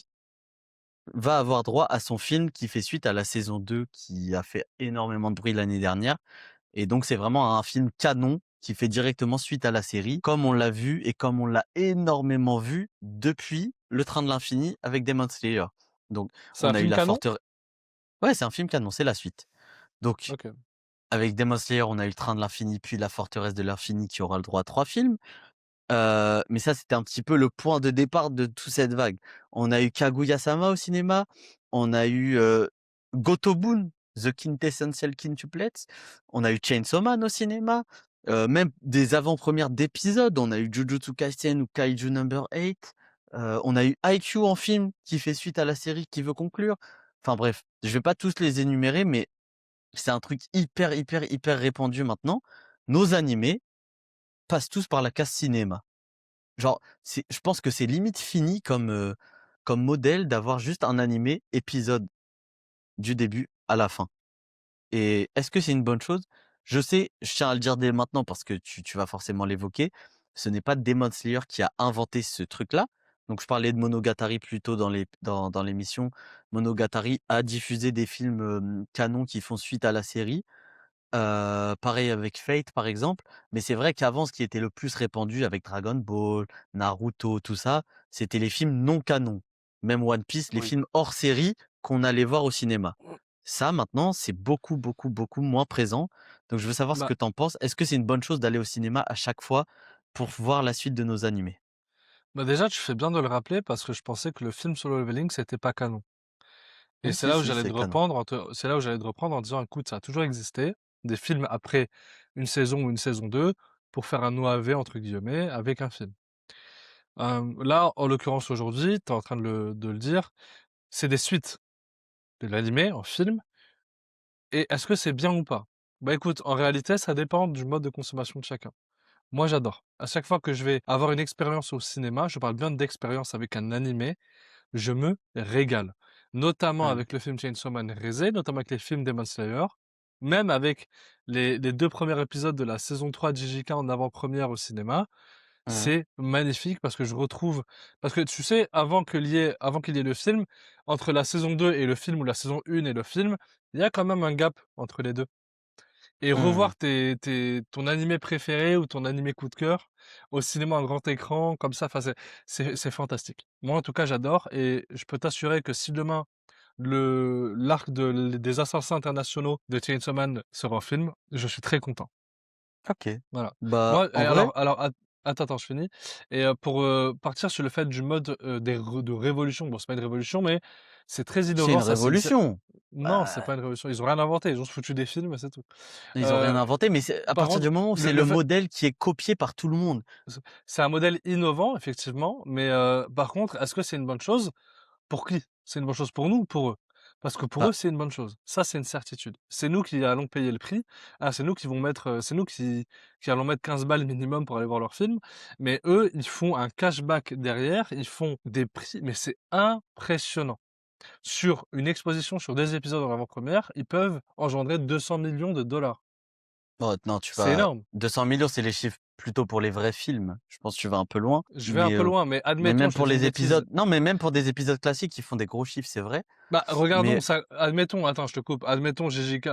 Speaker 2: va avoir droit à son film qui fait suite à la saison 2 qui a fait énormément de bruit l'année dernière. Et donc c'est vraiment un film canon qui fait directement suite à la série, comme on l'a vu et comme on l'a énormément vu depuis Le Train de l'Infini avec Demon Slayer. Donc
Speaker 1: C'est un
Speaker 2: on a eu
Speaker 1: film
Speaker 2: la
Speaker 1: canon?
Speaker 2: forteresse. Ouais, c'est un film canon, c'est la suite. Donc
Speaker 1: OK.
Speaker 2: avec Demon Slayer, on a eu Le Train de l'Infini, puis La Forteresse de l'Infini qui aura le droit à 3 films. Mais ça, c'était un petit peu le point de départ de toute cette vague. On a eu Kaguya-sama au cinéma, on a eu, Gotobun, The Quintessential Quintuplets, on a eu Chainsaw Man au cinéma, même des avant-premières d'épisodes, on a eu Jujutsu Kaisen ou Kaiju Number 8, on a eu Haikyuu en film qui fait suite à la série qui veut conclure. Enfin bref, je vais pas tous les énumérer, mais c'est un truc hyper, hyper, hyper répandu maintenant. Nos animés passent tous par la case cinéma. Genre, je pense que c'est limite fini comme, comme modèle d'avoir juste un animé épisode du début à la fin. Et est-ce que c'est une bonne chose? Je sais, je tiens à le dire dès maintenant parce que tu vas forcément l'évoquer. Ce n'est pas Demon Slayer qui a inventé ce truc-là. Donc je parlais de Monogatari plus tôt dans l'émission. Monogatari a diffusé des films, canons qui font suite à la série. Pareil avec Fate, par exemple, mais c'est vrai qu'avant, ce qui était le plus répandu avec Dragon Ball, Naruto, tout ça, c'était les films non canons. Même One Piece, les
Speaker 1: Oui.
Speaker 2: films hors série qu'on allait voir au cinéma. Ça, maintenant, c'est beaucoup, beaucoup, beaucoup moins présent. Donc je veux savoir ce
Speaker 1: Bah
Speaker 2: que tu en penses. Est-ce que c'est une bonne chose d'aller au cinéma à chaque fois pour voir la suite de nos animés?
Speaker 1: déjà, tu fais bien de le rappeler parce que je pensais que le film Solo Leveling, c'était pas canon et
Speaker 2: Si, si, c'est canon.
Speaker 1: c'est là où j'allais te reprendre en disant: «Écoute, ça a toujours existé, des films après une saison ou une saison 2 pour faire un «OAV» entre guillemets avec un film». Là, en l'occurrence aujourd'hui, tu es en train de le dire, c'est des suites de l'animé en film et est-ce que c'est bien ou pas? Bah, écoute, en réalité, ça dépend du mode de consommation de chacun. Moi, j'adore. À chaque fois que je vais avoir une expérience au cinéma, je parle bien d'expérience avec un animé, je me régale. Notamment
Speaker 2: Mmh,
Speaker 1: avec le film Chainsaw Man Risé, notamment avec les films Demon Slayer, même avec les 2 premiers épisodes de la saison 3 de JJK en avant-première au cinéma.
Speaker 2: mmh,
Speaker 1: C'est magnifique parce que je retrouve parce que tu sais, avant qu'il y ait le film, entre la saison 2 et le film ou la saison 1 et le film, il y a quand même un gap entre les 2. Et
Speaker 2: mmh.
Speaker 1: revoir ton animé préféré ou ton animé coup de cœur au cinéma en grand écran comme ça, enfin c'est fantastique. Moi, en tout cas, j'adore et je peux t'assurer que si demain l'arc des assassins internationaux de Chainsaw Man sera en film, je suis très content.
Speaker 2: OK.
Speaker 1: Voilà.
Speaker 2: Bah,
Speaker 1: Moi et
Speaker 2: en vrai,
Speaker 1: attends, je finis et pour, partir sur le fait du mode, de révolution, bon, c'est pas une révolution, mais c'est très
Speaker 2: c'est
Speaker 1: innovant,
Speaker 2: une
Speaker 1: ça c'est
Speaker 2: révolution.
Speaker 1: non, c'est
Speaker 2: Bah,
Speaker 1: pas une révolution, ils ont rien inventé, ils ont foutu des films et c'est tout.
Speaker 2: ils ont rien
Speaker 1: Heu,
Speaker 2: inventé, mais c'est à
Speaker 1: Par
Speaker 2: partir
Speaker 1: contre,
Speaker 2: du moment où c'est
Speaker 1: le
Speaker 2: le
Speaker 1: fait
Speaker 2: modèle qui est copié par tout le monde.
Speaker 1: c'est un modèle innovant effectivement, mais par contre, est-ce que c'est une bonne chose? Pour qui? C'est une bonne chose pour nous ou pour eux? Parce que pour
Speaker 2: Bah,
Speaker 1: eux, c'est une bonne chose. Ça, c'est une certitude. C'est nous qui allons payer le prix. Ah, c'est nous qui vont mettre, c'est nous qui allons mettre 15 balles minimum pour aller voir leur film. Mais eux, ils font un cashback derrière, ils font des prix, mais c'est impressionnant. Sur une exposition, sur des épisodes en avant-première, ils peuvent engendrer 200 millions de dollars.
Speaker 2: oh non, tu
Speaker 1: C'est
Speaker 2: vas
Speaker 1: énorme.
Speaker 2: 200 000 000, c'est les chiffres plutôt pour les vrais films. Je pense que tu vas un peu loin,
Speaker 1: Je vais un peu loin, mais
Speaker 2: mais
Speaker 1: admettons,
Speaker 2: même
Speaker 1: je te
Speaker 2: pour
Speaker 1: dis une
Speaker 2: les
Speaker 1: bêtise.
Speaker 2: épisodes non, mais même pour des épisodes classiques, ils font des gros chiffres, c'est vrai.
Speaker 1: Bah, regardons
Speaker 2: Mais
Speaker 1: ça, admettons, attends, je te coupe, admettons GJK,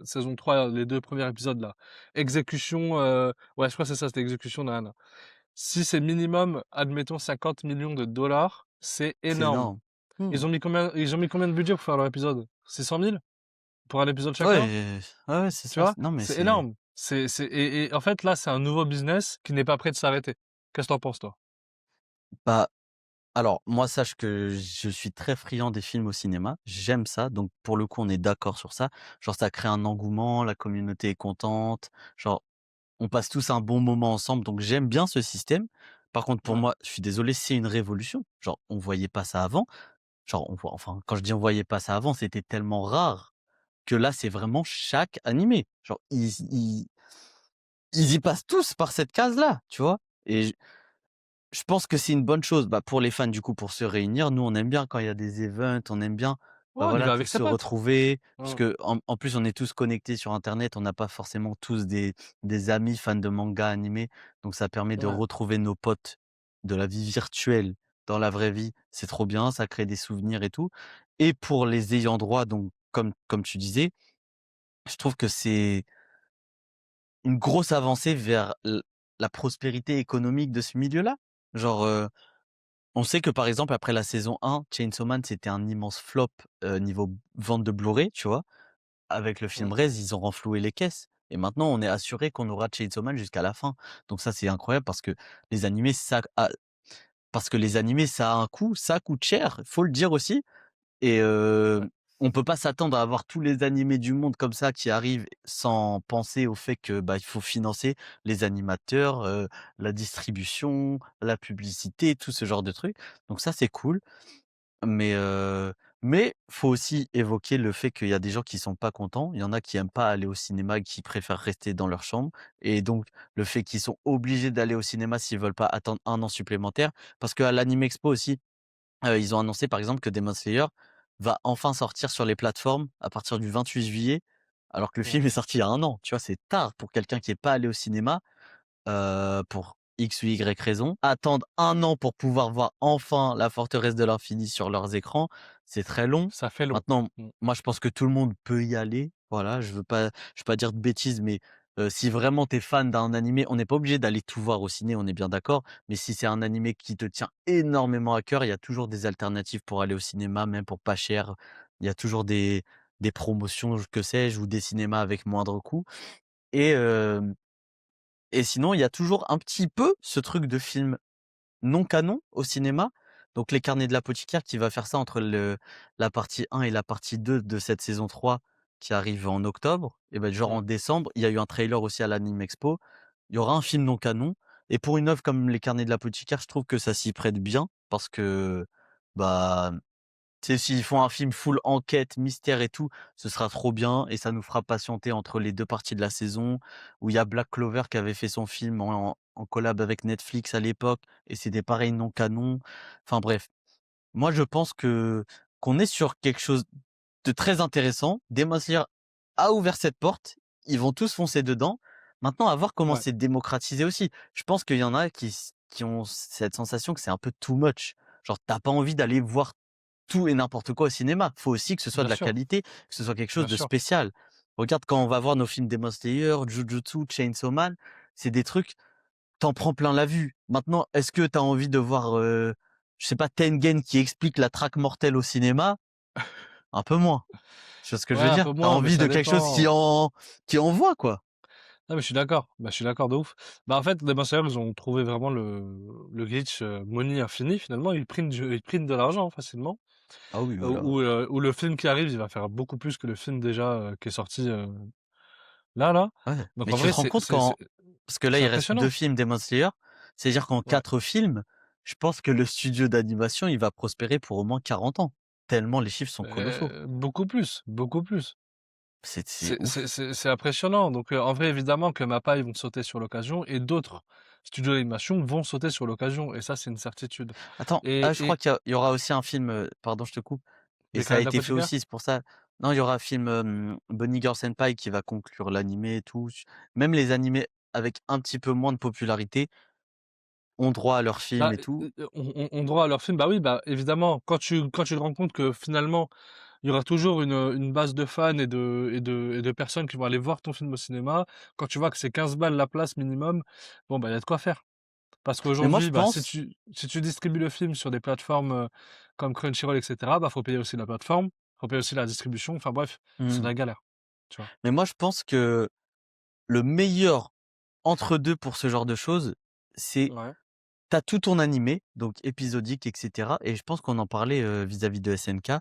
Speaker 1: saison 3, les 2 premiers épisodes là. Exécution, ouais, je crois que c'est ça, c'était exécution nanana. Si c'est minimum, admettons 50 millions de dollars, c'est
Speaker 2: c'est
Speaker 1: énorme.
Speaker 2: énorme. Mmh.
Speaker 1: Ils ont mis combien de budget pour faire leur épisode? 600 000 pour un épisode
Speaker 2: Ouais,
Speaker 1: chacun?
Speaker 2: ouais, ouais, c'est
Speaker 1: Tu
Speaker 2: ça.
Speaker 1: vois?
Speaker 2: Non, mais
Speaker 1: C'est
Speaker 2: c'est
Speaker 1: énorme. Et en fait, là, c'est un nouveau business qui n'est pas prêt de s'arrêter. Qu'est-ce que t'en penses, toi?
Speaker 2: bah, alors moi, sache que je suis très friand des films au cinéma. J'aime ça, donc pour le coup, on est d'accord sur ça. Genre, ça crée un engouement, la communauté est contente, genre, on passe tous un bon moment ensemble, donc j'aime bien ce système. Par contre, pour
Speaker 1: Ouais,
Speaker 2: moi, je suis désolé, c'est une révolution. Genre, on voyait pas ça avant. Genre, on voit enfin, quand je dis on voyait pas ça avant, c'était tellement rare que là, c'est vraiment chaque animé. Genre, ils y passent tous par cette case-là, tu vois? Et je pense que c'est une bonne chose, bah, pour les fans, du coup, pour se réunir. Nous, on aime bien quand il y a des events, on aime bien,
Speaker 1: ouais,
Speaker 2: bah,
Speaker 1: on y
Speaker 2: voilà,
Speaker 1: va
Speaker 2: tous
Speaker 1: avec ses
Speaker 2: se
Speaker 1: potes.
Speaker 2: retrouver. Parce
Speaker 1: Mmh.
Speaker 2: que en plus, on est tous connectés sur internet, on n'a pas forcément tous des amis fans de manga animés, donc ça permet de
Speaker 1: Ouais.
Speaker 2: retrouver nos potes de la vie virtuelle dans la vraie vie. C'est trop bien, ça crée des souvenirs et tout. Et pour les ayants droit, donc comme tu disais, je trouve que c'est une grosse avancée vers la prospérité économique de ce milieu-là. Genre, on sait que, par exemple, après la saison 1, Chainsaw Man, c'était un immense flop, niveau vente de Blu-ray, tu vois? Avec le film
Speaker 1: Mmh.
Speaker 2: Rez, ils ont renfloué les caisses et maintenant on est assuré qu'on aura Chainsaw Man jusqu'à la fin. Donc ça, c'est incroyable les animés, ça a parce que les animés, ça a un coût, ça coûte cher, faut le dire aussi. Et
Speaker 1: Ouais.
Speaker 2: on peut pas s'attendre à avoir tous les animés du monde comme ça qui arrivent sans penser au fait que, bah, il faut financer les animateurs, la distribution, la publicité, tout ce genre de trucs. Donc ça, c'est cool. Mais faut aussi évoquer le fait qu'il y a des gens qui sont pas contents. Il y en a qui aiment pas aller au cinéma et qui préfèrent rester dans leur chambre et donc le fait qu'ils sont obligés d'aller au cinéma s'ils veulent pas attendre un an supplémentaire. Parce qu'à l'Anime Expo aussi, ils ont annoncé par exemple que Demon Slayer va enfin sortir sur les plateformes à partir du 28 juillet, alors que le
Speaker 1: Mmh.
Speaker 2: film est sorti il y a un an. Tu vois? C'est tard pour quelqu'un qui est pas allé au cinéma, pour X ou Y raison. Attendre un an pour pouvoir voir enfin La Forteresse de l'Infini sur leurs écrans, c'est très long.
Speaker 1: Ça fait long.
Speaker 2: Maintenant,
Speaker 1: Mmh.
Speaker 2: moi je pense que tout le monde peut y aller. Voilà, je veux pas dire de bêtises, mais si vraiment tu es fan d'un animé, on n'est pas obligé d'aller tout voir au ciné, on est bien d'accord. Mais si c'est un animé qui te tient énormément à cœur, il y a toujours des alternatives pour aller au cinéma, même pour pas cher. Il y a toujours des promotions, que sais-je, ou des cinémas avec moindre coût. Et et sinon, il y a toujours un petit peu ce truc de film non canon au cinéma. Donc Les Carnets de l'apothicaire qui va faire ça entre la partie 1 et la partie 2 de cette saison 3 qui arrive en octobre. Et ben genre
Speaker 1: Ouais.
Speaker 2: en décembre, il y a eu un trailer aussi à l'Anime Expo. Il y aura un film non canon et pour une œuvre comme Les Carnets de l'apothicaire, je trouve que ça s'y prête bien parce que, bah, tu sais, s'ils font un film full enquête, mystère et tout, ce sera trop bien et ça nous fera patienter entre les 2 parties de la saison, où il y a Black Clover qui avait fait son film en collab avec Netflix à l'époque et c'était pareil non canon. Enfin bref, moi je pense qu'on est sur quelque chose de très intéressant. Demon Slayer a ouvert cette porte, ils vont tous foncer dedans. Maintenant à voir comment
Speaker 1: Ouais.
Speaker 2: c'est démocratisé aussi. Je pense qu'il y en a qui ont cette sensation que c'est un peu too much. Genre tu pas envie d'aller voir tout et n'importe quoi au cinéma. Faut aussi que ce soit de
Speaker 1: Bien
Speaker 2: la
Speaker 1: sûr,
Speaker 2: qualité, que ce soit quelque chose
Speaker 1: bien
Speaker 2: de
Speaker 1: sûr.
Speaker 2: spécial. Regarde quand on va voir nos films Demon Slayer, Jujutsu, Chainsaw Man, c'est des trucs, t'en prends plein la vue. Maintenant, est-ce que t'as envie de voir, je sais pas, Tengen qui explique la traque mortelle au cinéma? Un peu moins. Tu vois ce que je
Speaker 1: Ouais,
Speaker 2: veux
Speaker 1: un
Speaker 2: dire?
Speaker 1: peu
Speaker 2: T'as
Speaker 1: moins, mais
Speaker 2: envie
Speaker 1: ça
Speaker 2: de quelque chose
Speaker 1: dépend.
Speaker 2: qui envoie, quoi.
Speaker 1: Non, mais je suis d'accord. Bah, je suis d'accord de ouf. Bah, en fait, Demon Slayer, ils ont trouvé vraiment le glitch, money infini, finalement. Ils prennent de l'argent, facilement.
Speaker 2: Ah oui,
Speaker 1: Où le film qui arrive, il va faire beaucoup plus que le film déjà, qui est sorti, là.
Speaker 2: ouais.
Speaker 1: Donc
Speaker 2: Mais
Speaker 1: en
Speaker 2: tu
Speaker 1: vrai,
Speaker 2: te rends compte parce que là,
Speaker 1: c'est
Speaker 2: il reste 2
Speaker 1: impressionnant.
Speaker 2: films Demon Slayer, c'est-à-dire qu'en
Speaker 1: Ouais.
Speaker 2: 4 films, je pense que le studio d'animation, il va prospérer pour au moins 40 ans, tellement les chiffres sont colossaux.
Speaker 1: Beaucoup plus, beaucoup plus.
Speaker 2: C'est ouf.
Speaker 1: C'est impressionnant. Donc, en vrai, évidemment que MAPPA, ils vont sauter sur l'occasion et d'autres studios d'animation vont sauter sur l'occasion et ça, c'est une certitude.
Speaker 2: Attends, je crois
Speaker 1: Et
Speaker 2: qu'il y aura aussi un film, pardon, je te coupe, et
Speaker 1: Les
Speaker 2: ça a
Speaker 1: Canadiens
Speaker 2: été fait
Speaker 1: d'apothicaire?
Speaker 2: aussi, c'est pour ça. Non, il y aura un film, Bunny Girl Senpai qui va conclure l'animé et tout. Même les animés avec un petit peu moins de popularité ont droit à leur film
Speaker 1: Bah,
Speaker 2: et tout.
Speaker 1: ont droit à leur film. Bah oui, bah, évidemment, quand tu te rends compte que finalement, il y aura toujours une base de fans et de personnes qui vont aller voir ton film au cinéma, quand tu vois que c'est 15 balles la place minimum, bon, bah, il y a de quoi faire. Parce
Speaker 2: Mais moi,
Speaker 1: qu'aujourd'hui,
Speaker 2: je
Speaker 1: bah,
Speaker 2: pense
Speaker 1: si tu distribues le film sur des plateformes, comme Crunchyroll et cetera, bah, faut payer aussi la plateforme, faut payer aussi la distribution, enfin bref, c'est
Speaker 2: mmh,
Speaker 1: la galère, tu vois?
Speaker 2: mais moi, je pense que le meilleur entre 2 pour ce genre de choses, c'est
Speaker 1: Ouais.
Speaker 2: t'as tout ton animé, donc épisodique et cetera et je pense qu'on en parlait, vis-à-vis de SNK.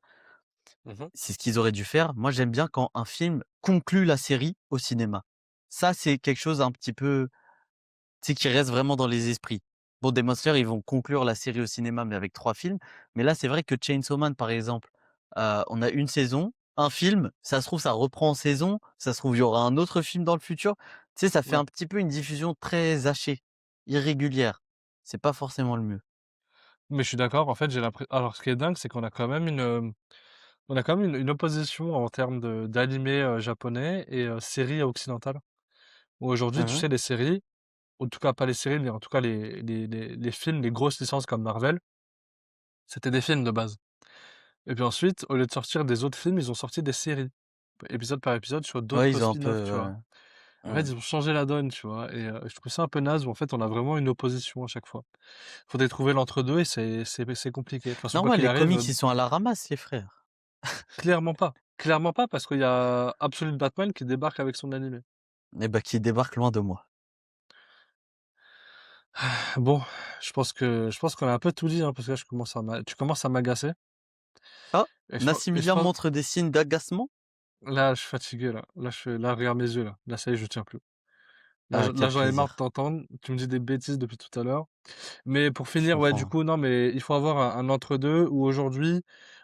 Speaker 1: Mmh.
Speaker 2: C'est ce qu'ils auraient dû faire. Moi, j'aime bien quand un film conclut la série au cinéma. Ça, c'est quelque chose un petit peu, tu sais, qui reste vraiment dans les esprits. Bon, Demon Slayer, ils vont conclure la série au cinéma, mais avec 3 films. Mais là, c'est vrai que Chainsaw Man, par exemple, on a une saison, un film, ça se trouve, ça reprend en saison, ça se trouve, il y aura un autre film dans le futur. Tu sais, ça fait
Speaker 1: Ouais.
Speaker 2: un petit peu une diffusion très hachée, irrégulière. C'est pas forcément le mieux.
Speaker 1: Mais je suis d'accord, en fait, j'ai l'impression. Alors ce qui est dingue, c'est qu'on a quand même on a quand même une opposition en termes d'animés, japonais et séries occidentales. Où aujourd'hui, tu
Speaker 2: Mmh.
Speaker 1: sais, les séries, en tout cas pas les séries, mais en tout cas les films, les grosses licences comme Marvel, c'était des films de base. Et puis ensuite, au lieu de sortir des autres films, ils ont sorti des séries, épisode par épisode sur
Speaker 2: Ouais,
Speaker 1: d'autres
Speaker 2: ils ont un peu,
Speaker 1: spin-offs, tu vois? En fait,
Speaker 2: mmh.
Speaker 1: ils ont changé la donne, tu vois? Et je trouve ça un peu naze où en fait, on a vraiment une opposition à chaque fois. Faudrait trouver l'entre-deux et c'est compliqué. De toute façon, quoi
Speaker 2: Normal,
Speaker 1: qu'il
Speaker 2: les
Speaker 1: arrive,
Speaker 2: comics, ils sont à la ramasse, les frères.
Speaker 1: clairement pas. Clairement pas parce qu'il y a Absolute Batman qui débarque avec son animé.
Speaker 2: Eh bah, qui débarquent loin de moi.
Speaker 1: Bon, je pense qu'on a un peu tout dit, hein, parce que là, tu commences à m'agacer
Speaker 2: Ah!
Speaker 1: et je
Speaker 2: Nassimilian
Speaker 1: pense
Speaker 2: montre des signes d'agacement?
Speaker 1: là, je suis fatigué là. Là, regarde mes yeux là. Là, ça y est, je tiens plus.
Speaker 2: Ah,
Speaker 1: Là,
Speaker 2: quel
Speaker 1: j'en ai marre de
Speaker 2: plaisir.
Speaker 1: t'entendre. Tu me dis des bêtises depuis tout à l'heure. Mais pour
Speaker 2: Je
Speaker 1: finir, ouais, du
Speaker 2: comprends.
Speaker 1: coup, non, mais il faut avoir un entre-deux où aujourd'hui,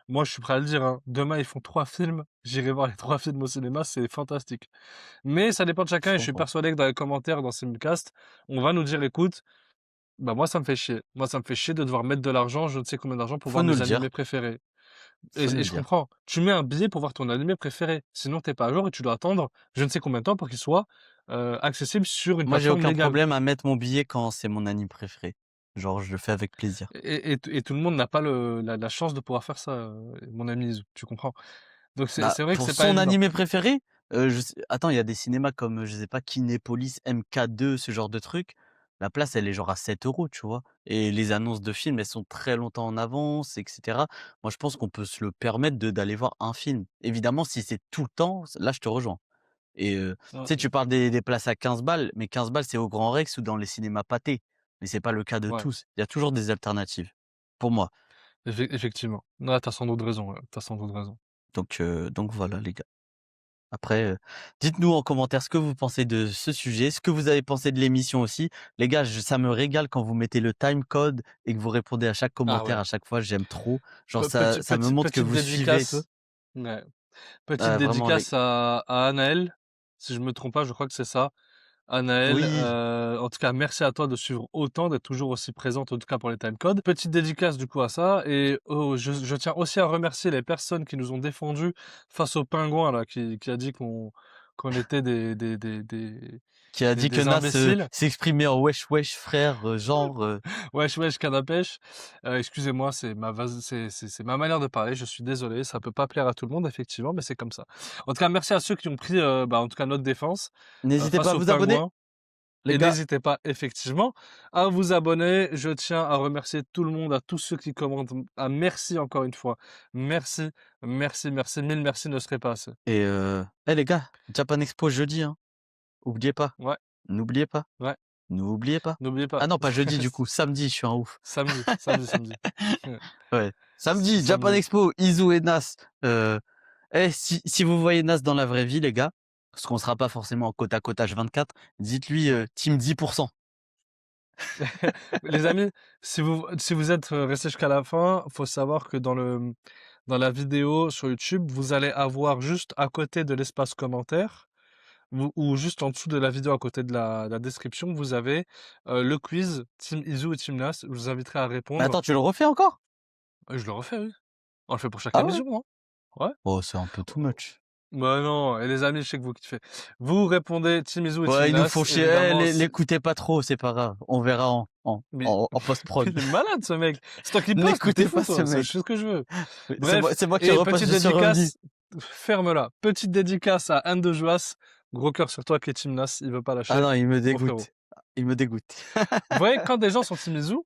Speaker 1: moi, je suis prêt à le dire, hein, demain, ils font 3 films. J'irai voir les 3 films au cinéma, c'est fantastique. Mais ça dépend de
Speaker 2: Je
Speaker 1: chacun et je suis
Speaker 2: comprends.
Speaker 1: persuadé que dans les commentaires, dans Simulcast, on va nous dire: «Écoute, bah, moi, ça me fait chier. Moi, ça me fait chier de devoir mettre de l'argent, je ne sais combien d'argent pour
Speaker 2: Faut
Speaker 1: voir
Speaker 2: nous
Speaker 1: mes
Speaker 2: le
Speaker 1: animés
Speaker 2: dire,
Speaker 1: préférés».
Speaker 2: faut nous
Speaker 1: Et
Speaker 2: le
Speaker 1: je
Speaker 2: dire.
Speaker 1: comprends. Tu mets un billet pour voir ton animé préféré. Sinon, t'es pas à jour et tu dois attendre je ne sais combien de temps pour qu'il soit, accessible sur une
Speaker 2: Moi, j'ai
Speaker 1: plateforme
Speaker 2: aucun
Speaker 1: légale.
Speaker 2: problème à mettre mon billet quand c'est mon anime préféré. Genre, je le fais avec plaisir.
Speaker 1: Et tout le monde n'a pas la chance de pouvoir faire ça, mon ami Izu, tu comprends? Donc
Speaker 2: Bah,
Speaker 1: c'est vrai que
Speaker 2: pour
Speaker 1: c'est pas
Speaker 2: son
Speaker 1: évident.
Speaker 2: animé préféré, je sais attends, il y a des cinémas comme, je sais pas, Kinépolis, MK2, ce genre de trucs. La place, elle est genre à 7 €, tu vois? Et les annonces de films, elles sont très longtemps en avance et cetera. Moi, je pense qu'on peut se le permettre de d'aller voir un film. Évidemment, si c'est tout le temps, là, je te rejoins et
Speaker 1: Ouais,
Speaker 2: tu sais, tu parles des places à 15 balles, mais 15 balles, c'est au Grand Rex ou dans les cinémas Pathé. Mais c'est pas le cas de
Speaker 1: ouais,
Speaker 2: tous. Il y a toujours des alternatives, pour moi.
Speaker 1: effectivement. Ouais, tu sans doute raison, ouais, tu sans doute raison.
Speaker 2: Donc voilà les gars. Après, dites-nous en commentaire ce que vous pensez de ce sujet, ce que vous avez pensé de l'émission aussi. Les gars, ça me régale quand vous mettez le time code et que vous répondez à chaque
Speaker 1: Ah
Speaker 2: commentaire
Speaker 1: ouais.
Speaker 2: à chaque fois, j'aime trop. Genre ça me montre que
Speaker 1: Petite
Speaker 2: vous suivez un peu.
Speaker 1: dédicace. Ouais. Petite
Speaker 2: Vraiment les
Speaker 1: dédicace à Anaël, si je me trompe pas, je crois que c'est ça. Anaël,
Speaker 2: oui,
Speaker 1: en tout cas, merci à toi de suivre autant, d'être toujours aussi présente, en tout cas pour les timecodes. Petite dédicace du coup à ça et oh, je tiens aussi à remercier les personnes qui nous ont défendus face au pingouin là, qui a dit qu'on était
Speaker 2: qui a dit que
Speaker 1: des
Speaker 2: Nas,
Speaker 1: imbéciles.
Speaker 2: s'exprimait en wesh wesh frère, genre,
Speaker 1: Wesh wesh canne à pêche. Excusez-moi, c'est ma manière de parler, je suis désolé, ça peut pas plaire à tout le monde effectivement, mais c'est comme ça. En tout cas, merci à ceux qui ont pris, bah, en tout cas notre défense,
Speaker 2: n'hésitez pas
Speaker 1: face
Speaker 2: à
Speaker 1: au
Speaker 2: vous abonner
Speaker 1: pingouin.
Speaker 2: les
Speaker 1: Et
Speaker 2: gars
Speaker 1: n'hésitez pas effectivement à vous abonner. Je tiens à remercier tout le monde, à tous ceux qui commentent. Merci encore une fois. Merci, merci, mille merci ne serait pas assez.
Speaker 2: et eh les gars, Japan Expo jeudi, hein. Oubliez pas,
Speaker 1: Ouais,
Speaker 2: n'oubliez pas,
Speaker 1: ouais,
Speaker 2: n'oubliez pas.
Speaker 1: n'oubliez pas.
Speaker 2: Ah non, pas jeudi du coup, samedi, je suis un ouf.
Speaker 1: Samedi.
Speaker 2: Ouais. Samedi, Japan
Speaker 1: Samedi.
Speaker 2: Expo, Izu et Nas. Heu, si vous voyez Nas dans la vraie vie, les gars, parce qu'on sera pas forcément en côte à côte H24, dites-lui,
Speaker 1: Ouais.
Speaker 2: team 10.
Speaker 1: Les amis, si vous êtes restés jusqu'à la fin, faut savoir que dans la vidéo sur YouTube, vous allez avoir juste à côté de l'espace commentaire, ou juste en dessous de la vidéo à côté de la description, vous avez le quiz Team Izu et Team Nas. Je vous inviterai à
Speaker 2: Mais
Speaker 1: répondre.
Speaker 2: attends, tu le refais encore?
Speaker 1: Je le refais, oui. On le fait pour chaque
Speaker 2: Ah ouais?
Speaker 1: émission, hein. Ouais,
Speaker 2: Oh, c'est un peu too much.
Speaker 1: Bah non, et les amis, je sais que vous kiffez. Vous répondez Team Izu et Team
Speaker 2: Ouais, ils nous font
Speaker 1: Nas,
Speaker 2: chier.
Speaker 1: évidemment.
Speaker 2: L'écoutez pas trop, c'est pas grave. On verra
Speaker 1: Mais
Speaker 2: en post-prod.
Speaker 1: il est malade, ce mec. C'est toi qui poste, mais t'es
Speaker 2: N'écoutez
Speaker 1: fou,
Speaker 2: pas ce
Speaker 1: toi. Ça,
Speaker 2: mec.
Speaker 1: je fais ce que je veux.
Speaker 2: C'est
Speaker 1: Bref,
Speaker 2: moi qui
Speaker 1: et
Speaker 2: reposte,
Speaker 1: petite
Speaker 2: je suis revenu.
Speaker 1: dédicace, ferme-la. Petite dédicace à Anne de Joas. Gros cœur sur toi qui est Team Nas, il veut pas
Speaker 2: Ah
Speaker 1: lâcher.
Speaker 2: non, il me
Speaker 1: Mon frérot.
Speaker 2: dégoûte. Il me dégoûte.
Speaker 1: Vous voyez, quand des gens sont Team Izu,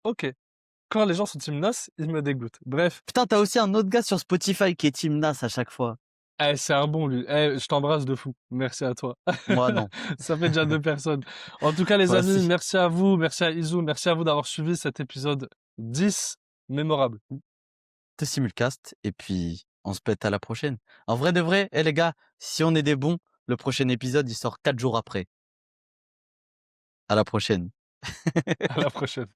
Speaker 1: ok. Quand les gens sont Team Nas, ils me dégoûtent. Bref,
Speaker 2: Putain, t'as aussi un autre gars sur Spotify qui est Team Nas à chaque fois.
Speaker 1: c'est un bon, lui. Je t'embrasse de fou. Merci à toi.
Speaker 2: Moi, non.
Speaker 1: Ça fait déjà 2 personnes. En tout cas, les
Speaker 2: Moi,
Speaker 1: amis,
Speaker 2: si.
Speaker 1: merci à vous, merci à Izu, merci à vous d'avoir suivi cet épisode 10 mémorable.
Speaker 2: De Simulcast. Et puis, on se pète à la prochaine. En vrai de vrai, les gars, si on est des bons, le prochain épisode, il sort 4 jours après. À la prochaine.
Speaker 1: À la prochaine.